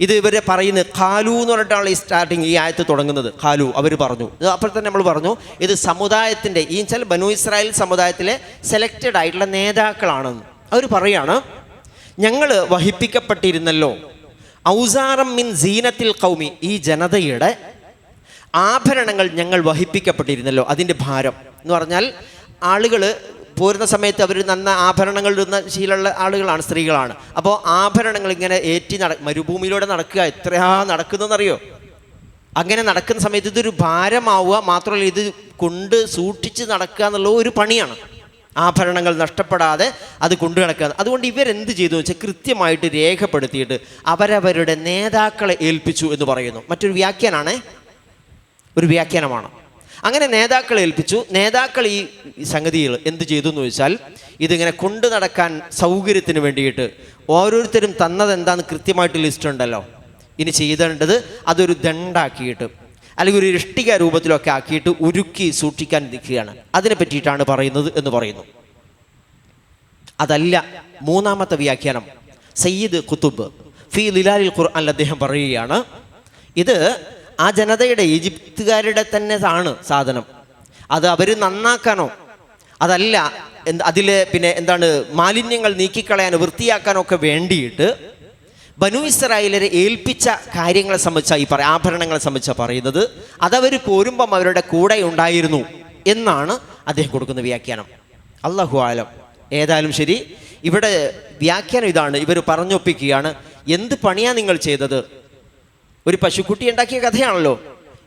ഇത് ഇവരെ പറയുന്നത് ഖാലു എന്ന് പറഞ്ഞിട്ടാണ് ഈ സ്റ്റാർട്ടിങ് ഈ ആയത്ത് തുടങ്ങുന്നത്. ഖാലു, അവർ പറഞ്ഞു. അപ്പോൾ തന്നെ നമ്മൾ പറഞ്ഞു ഇത് സമുദായത്തിൻ്റെ, ഈ വെച്ചാൽ ബനു ഇസ്രായേൽ സമുദായത്തിലെ സെലക്റ്റഡ് ആയിട്ടുള്ള നേതാക്കളാണെന്ന്. അവർ പറയാണ്, ഞങ്ങൾ വഹിപ്പിക്കപ്പെട്ടിരുന്നല്ലോ ഔസാറം മിൻ സീനത്തിൽ ഖൗമി, ഈ ജനതയുടെ ആഭരണങ്ങൾ ഞങ്ങൾ വഹിപ്പിക്കപ്പെട്ടിരുന്നല്ലോ, അതിൻ്റെ ഭാരം എന്ന് പറഞ്ഞാൽ ആളുകൾ പോരുന്ന സമയത്ത് അവർ നന്ന ആഭരണങ്ങൾ ഇടുന്ന ശീലമുള്ള ആളുകളാണ്, സ്ത്രീകളാണ്. അപ്പോൾ ആഭരണങ്ങൾ ഇങ്ങനെ മരുഭൂമിയിലൂടെ നടക്കുക, എത്രയാ നടക്കുന്നതെന്നറിയോ? അങ്ങനെ നടക്കുന്ന സമയത്ത് ഇതൊരു ഭാരമാവുക മാത്രമല്ല, ഇത് കൊണ്ട് സൂക്ഷിച്ച് നടക്കുക എന്നുള്ള ഒരു പണിയാണ്. ആഭരണങ്ങൾ നഷ്ടപ്പെടാതെ അത് കൊണ്ടു നടക്കുക. അതുകൊണ്ട് ഇവരെന്ത് ചെയ്തു വെച്ചാൽ കൃത്യമായിട്ട് രേഖപ്പെടുത്തിയിട്ട് അവരവരുടെ നേതാക്കളെ ഏൽപ്പിച്ചു എന്ന് പറയുന്നു. മറ്റൊരു വ്യാഖ്യാനമാണ്. അങ്ങനെ നേതാക്കളെ ഏൽപ്പിച്ചു. നേതാക്കൾ ഈ സംഗതികൾ എന്ത് ചെയ്തു എന്ന് വെച്ചാൽ, ഇതിങ്ങനെ കൊണ്ടു നടക്കാൻ സൗകര്യത്തിന് വേണ്ടിയിട്ട് ഓരോരുത്തരും തന്നത് എന്താണെന്ന് കൃത്യമായിട്ട് ലിസ്റ്റ് ഉണ്ടല്ലോ. ഇനി ചെയ്തേണ്ടത് അതൊരു ദണ്ടാക്കിയിട്ട് അല്ലെങ്കിൽ ഒരു ഇഷ്ടിക രൂപത്തിലൊക്കെ ആക്കിയിട്ട് ഉരുക്കി സൂക്ഷിക്കാൻ നിൽക്കുകയാണ്. അതിനെ പറ്റിയിട്ടാണ് പറയുന്നത് എന്ന് പറയുന്നു. അതല്ല മൂന്നാമത്തെ വ്യാഖ്യാനം. സയ്യിദ് ഖുതുബ് ഫി ലിലാലിൽ ഖുർആനിൽ അദ്ദേഹം പറയുകയാണ്, ഇത് ആ ജനതയുടെ ഈജിപ്തുകാരുടെ തന്നെ ആണ് സാധനം. അത് അവർ നന്നാക്കാനോ അതല്ല, അതിൽ പിന്നെ എന്താണ് മാലിന്യങ്ങൾ നീക്കിക്കളയാനോ വൃത്തിയാക്കാനോ ഒക്കെ വേണ്ടിയിട്ട് ബനു ഇസ്രായേലരെ ഏൽപ്പിച്ച കാര്യങ്ങളെ സംബന്ധിച്ചാണ് ഈ ആഭരണങ്ങളെ സംബന്ധിച്ചാണ് പറയുന്നത്. അതവർ പോരുമ്പം അവരുടെ കൂടെ ഉണ്ടായിരുന്നു എന്നാണ് അദ്ദേഹം കൊടുക്കുന്ന വ്യാഖ്യാനം. അല്ലാഹു ആലം. ഏതായാലും ശരി, ഇവിടെ വ്യാഖ്യാനം ഇതാണ്. ഇവർ പറഞ്ഞൊപ്പിക്കുകയാണ്, എന്ത് പണിയാണ് നിങ്ങൾ ചെയ്തത്? ഒരു പശുക്കുട്ടി ഉണ്ടാക്കിയ കഥയാണല്ലോ.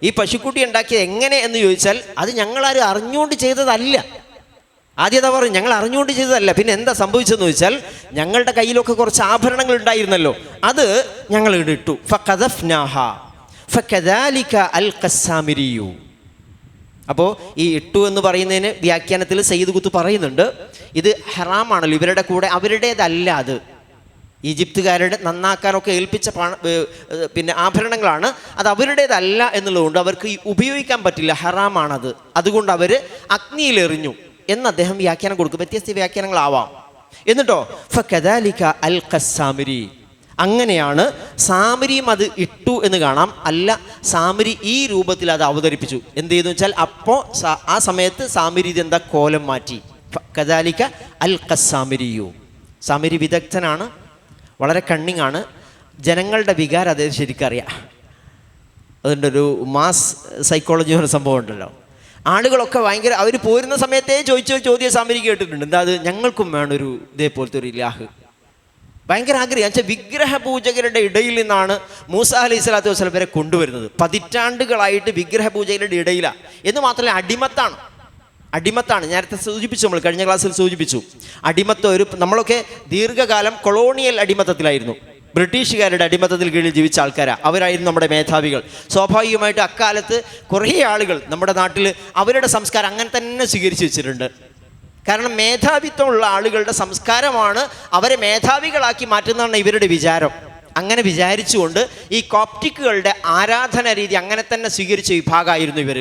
ഈ പശുക്കുട്ടി ഉണ്ടാക്കിയത് എങ്ങനെ എന്ന് ചോദിച്ചാൽ, അത് ഞങ്ങളാരും അറിഞ്ഞുകൊണ്ട് ചെയ്തതല്ല. ആദ്യത പറഞ്ഞു, ഞങ്ങൾ അറിഞ്ഞുകൊണ്ട് ചെയ്തതല്ല. പിന്നെ എന്താ സംഭവിച്ചതെന്ന് ചോദിച്ചാൽ, ഞങ്ങളുടെ കയ്യിലൊക്കെ കുറച്ച് ആഭരണങ്ങൾ ഉണ്ടായിരുന്നല്ലോ, അത് ഞങ്ങൾ ഇട്ടു. അപ്പോൾ ഈ ഇട്ടു എന്ന് പറയുന്നതിന് വ്യാഖ്യാനത്തിൽ സയ്യിദ് ഖുത്ബ് പറയുന്നുണ്ട്, ഇത് ഹറാമാണല്ലോ, ഇവരുടെ കൂടെ അവരുടേതല്ല, അത് ഈജിപ്തുകാരുടെ നന്നാക്കാനൊക്കെ ഏൽപ്പിച്ച പിന്നെ ആഭരണങ്ങളാണ്, അത് അവരുടേതല്ല എന്നുള്ളതുകൊണ്ട് അവർക്ക് ഉപയോഗിക്കാൻ പറ്റില്ല, ഹറാമാണത്. അതുകൊണ്ട് അവർ അഗ്നിയിലെറിഞ്ഞു എന്ന് അദ്ദേഹം വ്യാഖ്യാനം കൊടുക്കും. വ്യത്യസ്ത വ്യാഖ്യാനങ്ങളാവാം. എന്നിട്ടോ ഫകദാലിക അൽഖസ്സാമിരി, അങ്ങനെയാണ് സാമിരിയും അത് ഇട്ടു എന്ന് കാണാം. അല്ല, സാമിരി ഈ രൂപത്തിൽ അത് അവതരിപ്പിച്ചു. എന്ത് ചെയ്തു വെച്ചാൽ, അപ്പോൾ ആ സമയത്ത് സാമിരി ഇതെന്താ കോലം മാറ്റി. ഫകദാലിക അൽഖസ്സാമിരിയു. സാമിരി വിദഗ്ധനാണ്, വളരെ കണ്ണിങ് ആണ്. ജനങ്ങളുടെ വികാരം അദ്ദേഹം ശരിക്കറിയാം. അതിൻ്റെ ഒരു മാസ് സൈക്കോളജി എന്ന സംഭവം ഉണ്ടല്ലോ. ആളുകളൊക്കെ ഭയങ്കര അവർ പോരുന്ന സമയത്തേ ചോദ്യം സാമിരി കേട്ടിട്ടുണ്ട്. എന്താ അത്, ഞങ്ങൾക്കും വേണം ഒരു ഇതേപോലത്തെ ഒരു ഇലാഹ്. ഭയങ്കര ആഗ്രഹം. എന്നുവെച്ചാൽ വിഗ്രഹ പൂജകരുടെ ഇടയിൽ നിന്നാണ് മൂസ അലൈഹി സ്വലാത്തു വസ്സലാം വരെ കൊണ്ടുവരുന്നത്. പതിറ്റാണ്ടുകളായിട്ട് വിഗ്രഹ പൂജകരുടെ ഇടയിലാണ്. എന്ന് മാത്രമല്ല അടിമത്താണ്. നേരത്തെ സൂചിപ്പിച്ചു, നമ്മൾ കഴിഞ്ഞ ക്ലാസ്സിൽ സൂചിപ്പിച്ചു. അടിമത്തം നമ്മളൊക്കെ ദീർഘകാലം കൊളോണിയൽ അടിമത്തത്തിലായിരുന്നു. ബ്രിട്ടീഷുകാരുടെ അടിമത്തത്തിൽ കീഴിൽ ജീവിച്ച ആൾക്കാരാണ്. അവരായിരുന്നു നമ്മുടെ മേധാവികൾ. സ്വാഭാവികമായിട്ട് അക്കാലത്ത് കുറേ ആളുകൾ നമ്മുടെ നാട്ടിൽ അവരുടെ സംസ്കാരം അങ്ങനെ തന്നെ സ്വീകരിച്ചു വെച്ചിട്ടുണ്ട്. കാരണം മേധാവിത്വമുള്ള ആളുകളുടെ സംസ്കാരമാണ് അവരെ മേധാവികളാക്കി മാറ്റുന്നതാണ് ഇവരുടെ വിചാരം. അങ്ങനെ വിചാരിച്ചുകൊണ്ട് ഈ കോപ്റ്റിക്കുകളുടെ ആരാധന രീതി അങ്ങനെ തന്നെ സ്വീകരിച്ച വിഭാഗമായിരുന്നു ഇവർ.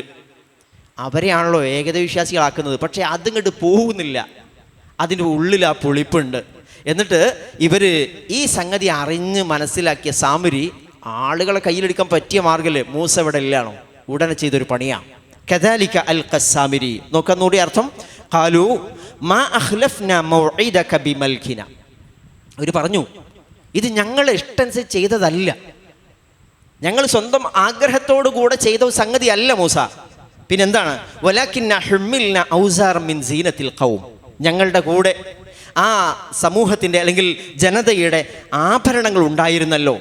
അവരെയാണല്ലോ ഏകദൈവ വിശ്വാസികളാക്കുന്നത്. പക്ഷേ അതിങ്ങോട്ട് പോകുന്നില്ല, അതിൻ്റെ ഉള്ളിൽ ആ പുളിപ്പുണ്ട്. എന്നിട്ട് ഇവർ ഈ സംഗതി അറിഞ്ഞ് മനസ്സിലാക്കിയ സാമിരി ആളുകളെ കയ്യിലെടുക്കാൻ പറ്റിയ മാർഗ്ഗമല്ലേ, മൂസ ഇവിടെ ഇല്ലാണോ, ഉടനെ ചെയ്തൊരു പണിയാണ്. കദാലിക അൽഖസ്സാമിരി. നോക്കാന്നൂടി അർത്ഥം, ഖാലു മാ അഖ്ലഫ്നാ മൗഇദക ബിമൽകിന. അവർ പറഞ്ഞു, ഇത് ഞങ്ങളെ ഇഷ്ടമനുസരിച്ച് ചെയ്തതല്ല, ഞങ്ങൾ സ്വന്തം ആഗ്രഹത്തോടു കൂടെ ചെയ്ത സംഗതി അല്ല മൂസ. പിന്നെന്താണ്, വലാകിന്ന ഹുമിൽന ഔസാർ മിൻ സീനത്തിൽ ഖൗം, ഞങ്ങളുടെ കൂടെ ആ സമൂഹത്തിൻ്റെ അല്ലെങ്കിൽ ജനതയുടെ ആഭരണങ്ങൾ ഉണ്ടായിരുന്നല്ലോ,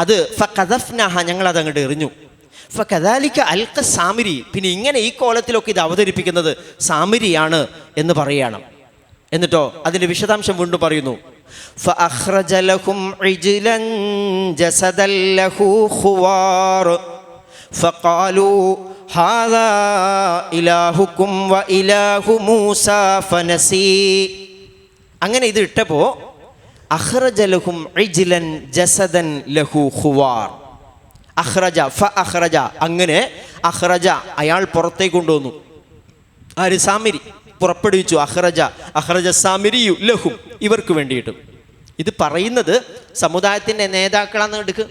അത് ഫഖദഫ്നഹ, ഞങ്ങളത് അങ്ങോട്ട് എറിഞ്ഞു. ഫകദാലിക അൽഖ സാമിരി, പിന്നെ ഇങ്ങനെ ഈ കോലത്തിലൊക്കെ ഇത് അവതരിപ്പിക്കുന്നത് സാമിരിയാണ് എന്ന് പറയുകയാണ്. എന്നിട്ടോ അതിൻ്റെ വിശദാംശം വീണ്ടും പറയുന്നു, ഫഅഖ്റജ ലഹും ഇജ്ലൻ ജസദൻ ലഹു ഖുവാർ ഫഖാലൂ ഹാദാ ഇലാഹുക്കും വ ഇലാഹു മൂസ ഫനസീ. അങ്ങനെ ഇത് ഇട്ടപ്പോൾ അഖ്റജ ലഹും ഇജ്ലൻ ജസദൻ ലഹു ഖുവാർ. അഖ്റജ ഫഅഖ്റജ, അങ്ങനെ അഖ്റജ അയാൾ പുറത്തേക്ക് കൊണ്ടുവന്നു. ആര്, സാമിരി പുറപ്പെടുവിച്ചു. അഖ്റജ സാമിരിയു ലഹും, ഇവർക്ക് വേണ്ടിയിട്ട്. ഇത് പറയുന്നത് സമുദായത്തിൻ്റെ നേതാക്കളാന്ന് എടുക്കുക.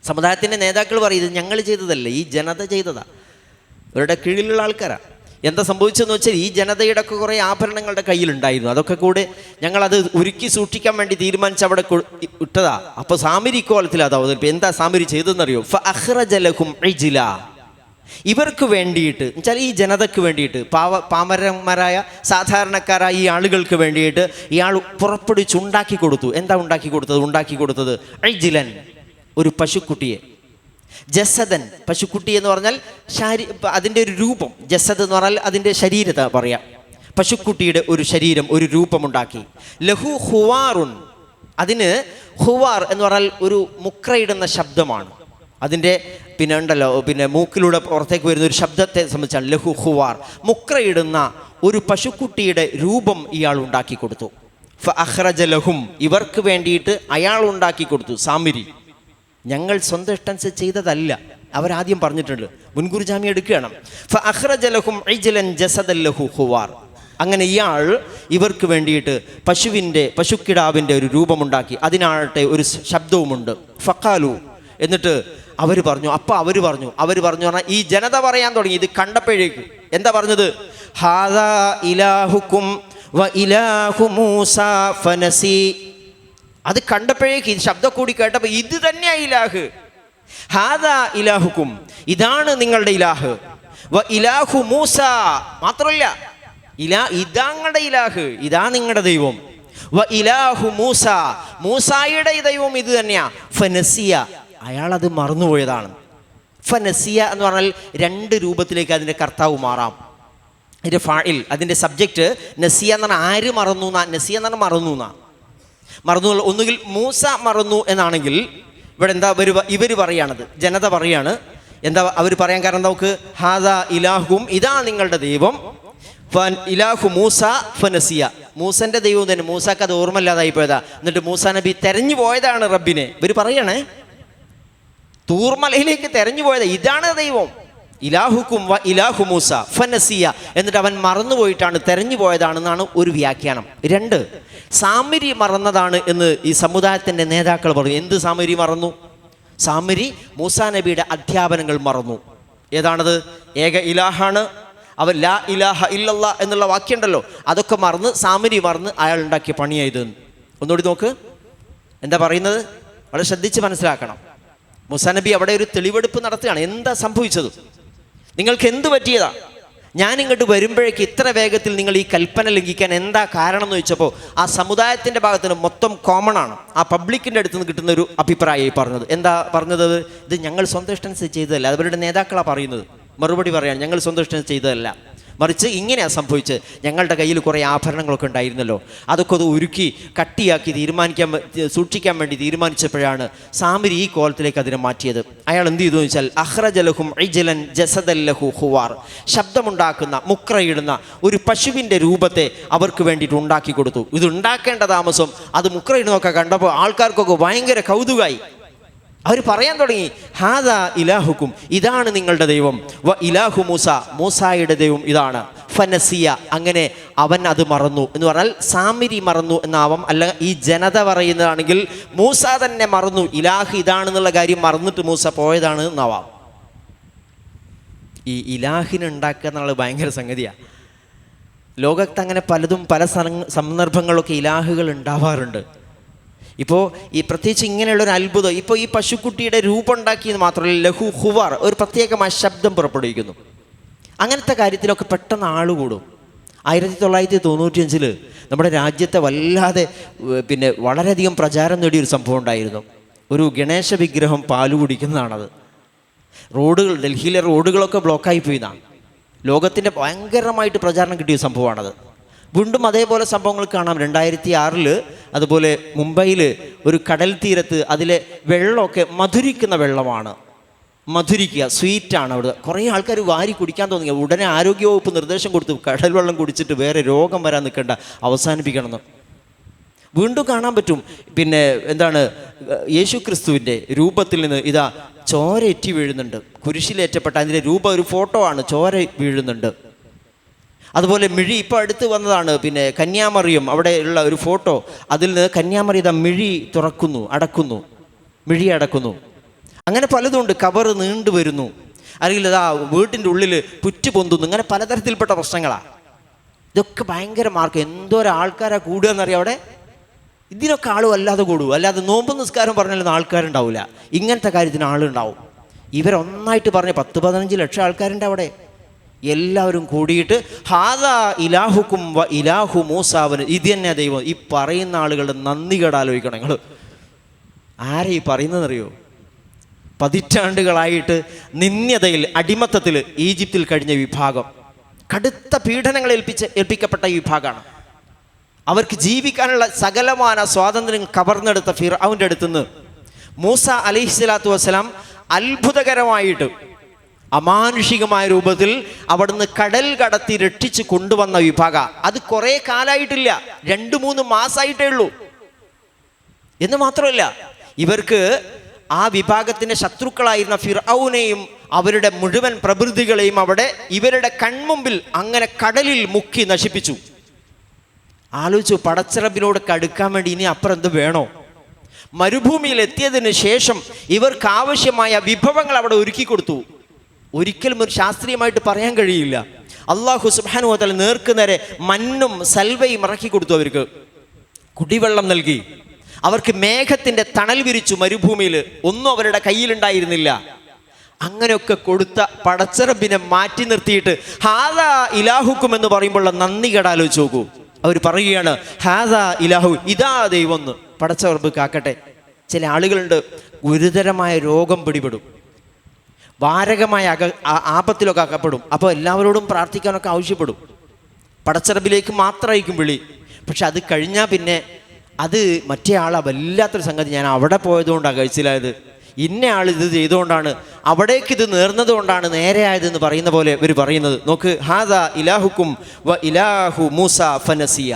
സമുദായത്തിൻ്റെ നേതാക്കൾ പറയും, ഇത് ഞങ്ങൾ ചെയ്തതല്ല, ഈ ജനത ചെയ്തതാ, ഇവരുടെ കീഴിലുള്ള ആൾക്കാരാണ്. എന്താ സംഭവിച്ചതെന്ന് വെച്ചാൽ, ഈ ജനതയുടെ ഒക്കെ കുറേ ആഭരണങ്ങളുടെ കയ്യിലുണ്ടായിരുന്നു. അതൊക്കെ കൂടെ ഞങ്ങളത് ഉരുക്കി സൂക്ഷിക്കാൻ വേണ്ടി തീരുമാനിച്ച് അവിടെ ഇട്ടതാ. അപ്പോൾ സാമിരി കോലത്തിൽ അത് അവതരിപ്പിക്കും. എന്താ സാമിരി ചെയ്തതെന്നറിയോ, ഫഅഖ്റജ ലഹും ഇജ്ല, ഇവർക്ക് വേണ്ടിയിട്ട് എന്നുവെച്ചാൽ ഈ ജനതയ്ക്ക് വേണ്ടിയിട്ട്, പാമരന്മാരായ സാധാരണക്കാരായ ഈ ആളുകൾക്ക് വേണ്ടിയിട്ട് ഇയാൾ പുറപ്പെടുവിച്ച് ഉണ്ടാക്കി കൊടുത്തു. എന്താ ഉണ്ടാക്കി കൊടുത്തത് ഇജ്ലൻ, ഒരു പശുക്കുട്ടിയെ. ജസദൻ, പശുക്കുട്ടി എന്ന് പറഞ്ഞാൽ അതിൻ്റെ ഒരു രൂപം. ജസദ് എന്ന് പറഞ്ഞാൽ അതിൻ്റെ ശരീരത്തെ പറയാം. പശുക്കുട്ടിയുടെ ഒരു ശരീരം, ഒരു രൂപമുണ്ടാക്കി. ലഹു ഹുവാറുൻ, അതിന് ഹുവാർ എന്ന് പറഞ്ഞാൽ ഒരു മുക്രയിടുന്ന ശബ്ദമാണ്. അതിൻ്റെ പിന്നെ മൂക്കിലൂടെ പുറത്തേക്ക് വരുന്ന ഒരു ശബ്ദത്തെ സംബന്ധിച്ചാണ് ലഹു ഹുവാർ. മുക്രയിടുന്ന ഒരു പശുക്കുട്ടിയുടെ രൂപം ഇയാൾ ഉണ്ടാക്കി കൊടുത്തു. ഫഅഖ്റജ ലഹും, ഇവർക്ക് വേണ്ടിയിട്ട് അയാൾ ഉണ്ടാക്കി കൊടുത്തു. സാമിരി, ഞങ്ങൾ സ്വന്തം ഇഷ്ടം ചെയ്തതല്ല, അവരാദ്യം പറഞ്ഞിട്ടുണ്ട്, മുൻകൂർ ജാമ്യം എടുക്കുകയാണ്. ഫഅഖ്റജ ലഹും ഇജ്ലൻ ജസദൻ ലഹു ഹുവാർ. അങ്ങനെ ഇയാൾ ഇവർക്ക് വേണ്ടിയിട്ട് പശുക്കിടാവിൻ്റെ ഒരു രൂപമുണ്ടാക്കി, അതിനാകട്ടെ ഒരു ശബ്ദവുമുണ്ട്. ഫഖാലു, എന്നിട്ട് അവർ പറഞ്ഞു പറഞ്ഞാൽ ഈ ജനത പറയാൻ തുടങ്ങി. ഇത് കണ്ടപ്പോഴേക്ക് എന്താ പറഞ്ഞത്? ഹാദാ ഇലാഹുക്കും വ ഇലാഹു മൂസ ഫനസി. അത് കണ്ടപ്പോഴേക്ക്, ഈ ശബ്ദം കൂടി കേട്ടപ്പോൾ ഇത് തന്നെയാ ഇലാഹ്. ഹാദാ ഇലാഹുക്കും, ഇതാണ് നിങ്ങളുടെ ഇലാഹ്. വ ഇലാഹു മൂസ, മാത്രമല്ല ഇതാങ്ങളുടെ ഇലാഹ്, ഇതാ നിങ്ങളുടെ ദൈവം. വ ഇലാഹു മൂസ, മൂസായുടെ ദൈവം ഇത് തന്നെയാ. ഫനസിയ, അയാളത് മറന്നുപോയതാണ്. ഫനസിയ എന്ന് പറഞ്ഞാൽ രണ്ട് രൂപത്തിലേക്ക് അതിൻ്റെ കർത്താവ് മാറാം. അതിൻ്റെ ഫാഇൽ, അതിൻ്റെ സബ്ജക്റ്റ് നസിയ എന്ന് പറഞ്ഞാൽ ആര് മറന്നു എന്നാ. നസിയ എന്ന് പറഞ്ഞാൽ മറന്നു. ഒന്നുകിൽ മൂസ മറന്നു എന്നാണെങ്കിൽ ഇവിടെ എന്താ ഇവർ പറയാണത്, ജനത പറയാണ്. എന്താ അവർ പറയാൻ കാരണം? നമുക്ക് ഹാദാ ഇലാഹും, ഇതാ നിങ്ങളുടെ ദൈവം. ഇലാഹു മൂസ ഫനസിയ, മൂസന്റെ ദൈവം തന്നെ, മൂസാക്ക് അത് ഓർമ്മയില്ലാതായി പോയതാ. എന്നിട്ട് മൂസാ നബി തെരഞ്ഞു പോയതാണ് റബ്ബിനെ. ഇവർ പറയണേ, തൂർമലയിലേക്ക് തെരഞ്ഞു പോയത് ഇതാണ് ദൈവം. ഇലാഹുക്കും വ ഇലാഹു മൂസ ഫനസിയ, എന്നിട്ട് അവൻ മറന്നുപോയിട്ടാണ്, തെരഞ്ഞു പോയതാണെന്നാണ് ഒരു വ്യാഖ്യാനം. രണ്ട്, സാമിരി മറന്നതാണ് എന്ന് ഈ സമുദായത്തിൻ്റെ നേതാക്കൾ പറഞ്ഞു. എന്ത് സാമിരി മറന്നു? സാമിരി മൂസാ നബിയുടെ അധ്യാപനങ്ങൾ മറന്നു. ഏതാണത്? ഏക ഇലാഹാണ്, അവൻ ലാ ഇലാഹ ഇല്ലല്ലാ എന്നുള്ള വാക്യമുണ്ടല്ലോ, അതൊക്കെ മറന്ന്, സാമിരി മറന്ന് അയാൾ ഉണ്ടാക്കിയ പണിയായതെന്ന്. ഒന്നുകൂടി നോക്ക്, എന്താ പറയുന്നത്? വളരെ ശ്രദ്ധിച്ച് മനസ്സിലാക്കണം. മൂസാ നബി അവിടെ ഒരു തെളിവെടുപ്പ് നടത്തുകയാണ്. എന്താ സംഭവിച്ചത്? നിങ്ങൾക്ക് എന്ത് പറ്റിയതാ? ഞാൻ ഇങ്ങോട്ട് വരുമ്പോഴേക്ക് ഇത്ര വേഗത്തിൽ നിങ്ങൾ ഈ കൽപ്പന ലംഘിക്കാൻ എന്താ കാരണം എന്ന് ചോദിച്ചപ്പോൾ ആ സമുദായത്തിൻ്റെ ഭാഗത്തിന് മൊത്തം കോമൺ ആണ്. ആ പബ്ലിക്കിൻ്റെ അടുത്ത് നിന്ന് കിട്ടുന്ന ഒരു അഭിപ്രായമായി പറഞ്ഞത്. എന്താ പറഞ്ഞത്? ഇത് ഞങ്ങൾ സ്വന്തം ഇഷ്ടം ചെയ്തതല്ല. അവരുടെ നേതാക്കളാണ് പറയുന്നത്. മറുപടി പറയാണ്, ഞങ്ങൾ സ്വന്തം ഇഷ്ടം ചെയ്തതല്ല, മറിച്ച് ഇങ്ങനെയാണ് സംഭവിച്ചത്. ഞങ്ങളുടെ കയ്യിൽ കുറേ ആഭരണങ്ങളൊക്കെ ഉണ്ടായിരുന്നല്ലോ, അതൊക്കെ അത് ഉരുക്കി കട്ടിയാക്കി സൂക്ഷിക്കാൻ വേണ്ടി തീരുമാനിച്ചപ്പോഴാണ് സാമിരി ഈ കോലത്തിലേക്ക് അതിനെ മാറ്റിയത്. അയാൾ എന്ത് ചെയ്തു എന്ന് വെച്ചാൽ അഖ്റജ ലഹും ഇജ്ലൻ ജസദൻ ലഹു ഹുവാർ, ശബ്ദമുണ്ടാക്കുന്ന മുക്രയിടുന്ന ഒരു പശുവിൻ്റെ രൂപത്തെ അവർക്ക് വേണ്ടിയിട്ട് ഉണ്ടാക്കി കൊടുത്തു. ഇത് ഉണ്ടാക്കേണ്ട താമസം അത് മുക്രയിടുന്നൊക്കെ കണ്ടപ്പോൾ ആൾക്കാർക്കൊക്കെ ഭയങ്കര കൗതുകമായി. അവർ പറയാൻ തുടങ്ങി, ഹാദാ ഇലാഹുക്കും, ഇതാണ് നിങ്ങളുടെ ദൈവം. വ ഇലാഹു മൂസ, മൂസായുടെ ദൈവം ഇതാണ്. ഫനസിയ, അങ്ങനെ അവൻ അത് മറന്നു എന്ന് പറഞ്ഞാൽ സാമിരി മറന്നു എന്നാവാം. അല്ല, ഈ ജനത പറയുന്നതാണെങ്കിൽ മൂസ തന്നെ മറന്നു, ഇലാഹ് ഇതാണെന്നുള്ള കാര്യം മറന്നിട്ട് മൂസ പോയതാണ് എന്നാവാം. ഈ ഇലാഹിനെ ഉണ്ടാക്കുക എന്നുള്ളത് ഭയങ്കര സംഗതിയാണ്. ലോകത്ത് അങ്ങനെ പലതും പല സന്ദർഭങ്ങളിലൊക്കെ ഇലാഹുകൾ ഉണ്ടാവാറുണ്ട്. ഇപ്പോൾ ഈ പ്രത്യേകിച്ച് ഇങ്ങനെയുള്ളൊരു അത്ഭുതം, ഇപ്പോൾ ഈ പശുക്കുട്ടിയുടെ രൂപം ഉണ്ടാക്കിയത് മാത്രമല്ല, ലഹു ഹുവാർ, ഒരു പ്രത്യേകമായ ശബ്ദം പുറപ്പെടുവിക്കുന്നു. അങ്ങനത്തെ കാര്യത്തിലൊക്കെ പെട്ടെന്ന് ആളുകൂടും. 1995 നമ്മുടെ രാജ്യത്തെ വല്ലാതെ വളരെയധികം പ്രചാരം നേടിയൊരു സംഭവം ഉണ്ടായിരുന്നു. ഒരു ഗണേശ വിഗ്രഹം പാല് കുടിക്കുന്നതാണത്. ഡൽഹിയിലെ റോഡുകളൊക്കെ ബ്ലോക്കായി പോയിന്നാണ്. ലോകത്തിൻ്റെ ഭയങ്കരമായിട്ട് പ്രചാരണം കിട്ടിയ സംഭവമാണത്. വീണ്ടും അതേപോലെ സംഭവങ്ങൾ കാണാം. 2006 അതുപോലെ മുംബൈയിൽ ഒരു കടൽ തീരത്ത് അതിലെ വെള്ളമൊക്കെ മധുരിക്കുന്ന വെള്ളമാണ്. മധുരിക്കുക, സ്വീറ്റാണ്. അവിടെ കുറേ ആൾക്കാർ വാരി കുടിക്കാൻ തോന്നി. ഉടനെ ആരോഗ്യവകുപ്പ് നിർദ്ദേശം കൊടുത്തു, കടൽ വെള്ളം കുടിച്ചിട്ട് വേറെ രോഗം വരാൻ നിൽക്കേണ്ട, അവസാനിപ്പിക്കണമെന്ന്. വീണ്ടും കാണാൻ പറ്റും. എന്താണ്, യേശു ക്രിസ്തുവിൻ്റെ രൂപത്തിൽ നിന്ന് ഇതാ ചോര എറ്റി വീഴുന്നുണ്ട്. കുരിശിലേറ്റപ്പെട്ട അതിൻ്റെ രൂപം ഒരു ഫോട്ടോ ആണ്, ചോര വീഴുന്നുണ്ട്. അതുപോലെ മിഴി ഇപ്പോൾ അടുത്ത് വന്നതാണ്. കന്യാമറിയം, അവിടെ ഉള്ള ഒരു ഫോട്ടോ, അതിൽ നിന്ന് കന്യാമറിയ മിഴി തുറക്കുന്നു, അടക്കുന്നു, മിഴി അടക്കുന്നു. അങ്ങനെ പലതുണ്ട്. കവർ നീണ്ടു വരുന്നു, അല്ലെങ്കിൽ അതാ വീട്ടിൻ്റെ ഉള്ളിൽ പുറ്റ് പൊന്തുന്നു. ഇങ്ങനെ പലതരത്തിൽപ്പെട്ട പ്രശ്നങ്ങളാണ്. ഇതൊക്കെ ഭയങ്കര മാർക്ക്. എന്തോരാൾക്കാരാ കൂടുക എന്നറിയാം അവിടെ. ഇതിനൊക്കെ ആളും അല്ലാതെ കൂടും. അല്ലാതെ നോമ്പ് നിസ്കാരം പറഞ്ഞാലൊന്നും ആൾക്കാരുണ്ടാവില്ല. ഇങ്ങനത്തെ കാര്യത്തിന് ആളുണ്ടാവും. ഇവരൊന്നായിട്ട് പറഞ്ഞ് 10-15 ലക്ഷം ആൾക്കാരുണ്ട് അവിടെ. എല്ലാവരും കൂടിയിട്ട് ഹാദാ ഇലാഹുക്കും വ ഇലാഹു മൂസാവന്, ഇത് തന്നെ ദൈവം. ഈ പറയുന്ന ആളുകളുടെ നന്ദി കേട് ആലോചിക്കണം നിങ്ങൾ. ആരെ ഈ പറയുന്നതെന്നറിയോ? പതിറ്റാണ്ടുകളായിട്ട് നിന്ദ്യതയിൽ, അടിമത്തത്തിൽ ഈജിപ്തിൽ കഴിഞ്ഞ വിഭാഗം, കടുത്ത പീഡനങ്ങൾ ഏൽപ്പിക്കപ്പെട്ട ഈ വിഭാഗമാണ്. അവർക്ക് ജീവിക്കാനുള്ള സകലമാന സ്വാതന്ത്ര്യം കവർന്നെടുത്ത ഫിർഔന്റെ അടുത്തുനിന്ന് മൂസ അലൈഹിസ്സലാത്തു വസ്സലാം അത്ഭുതകരമായിട്ട് അമാനുഷികമായ രൂപത്തിൽ അവിടുന്ന് കടൽ കടത്തി രക്ഷിച്ച് കൊണ്ടുവന്ന വിഭാഗ. അത് കുറേ കാലമായിട്ടില്ല, 2-3 മാസമായിട്ടേ ഉള്ളൂ. എന്ന് മാത്രമല്ല, ഇവർക്ക് ആ വിഭാഗത്തിൻ്റെ ശത്രുക്കളായിരുന്ന ഫിർഔനെയും അവരുടെ മുഴുവൻ പ്രഭൃതികളെയും അവിടെ ഇവരുടെ കൺമുമ്പിൽ അങ്ങനെ കടലിൽ മുക്കി നശിപ്പിച്ചു. ആലോചിച്ചു, പടച്ചറബിനോട് അടുക്കാൻ വേണ്ടി ഇനി അപ്പുറം എന്ത് വേണോ? മരുഭൂമിയിൽ എത്തിയതിന് ശേഷം ഇവർക്ക് ആവശ്യമായ വിഭവങ്ങൾ അവിടെ ഒരുക്കി കൊടുത്തു. ഒരിക്കലും ഒരു ശാസ്ത്രീയമായിട്ട് പറയാൻ കഴിയില്ല. അല്ലാഹു സുബ്ഹാനഹു വ തആല നേർക്കുനേരെ മന്നും സൽവയും ഇറക്കി കൊടുത്തു. അവർക്ക് കുടിവെള്ളം നൽകി. അവർക്ക് മേഘത്തിൻ്റെ തണൽ വിരിച്ചു. മരുഭൂമിയിൽ ഒന്നും അവരുടെ കയ്യിലുണ്ടായിരുന്നില്ല. അങ്ങനെയൊക്കെ കൊടുത്ത പടച്ചറബിനെ മാറ്റി നിർത്തിയിട്ട് ഹാദാ ഇലാഹുക്കും എന്ന് പറയുമ്പോൾ നന്ദി കേടാലോചിച്ച് നോക്കൂ. അവർ പറയുകയാണ് ഹാദാ ഇലാഹു, ഇതാ ദൈവം എന്ന്. പടച്ചറബ് കാക്കട്ടെ. ചില ആളുകളുണ്ട്, ഗുരുതരമായ രോഗം പിടിപെടും, മാരകമായ ആപത്തിലൊക്കെ അകപ്പെടും. അപ്പോൾ എല്ലാവരോടും പ്രാർത്ഥിക്കാനൊക്കെ ആവശ്യപ്പെടും. പടച്ചറബിലേക്ക് മാത്രമായിരിക്കും വിളി. പക്ഷെ അത് കഴിഞ്ഞാൽ പിന്നെ അത് മറ്റേ ആളാ വല്ലാത്തൊരു സംഗതി, ഞാൻ അവിടെ പോയതുകൊണ്ടാണ് കഴിച്ചിലായത്, ഇന്ന ആൾ ഇത് ചെയ്തുകൊണ്ടാണ്, അവിടേക്ക് ഇത് നേർന്നത് കൊണ്ടാണ് നേരെയായതെന്ന് പറയുന്ന പോലെ ഇവർ പറയുന്നത്. നോക്ക്, ഹാദാ ഇലാഹുക്കും വ ഇലാഹു മൂസ ഫനസിയ.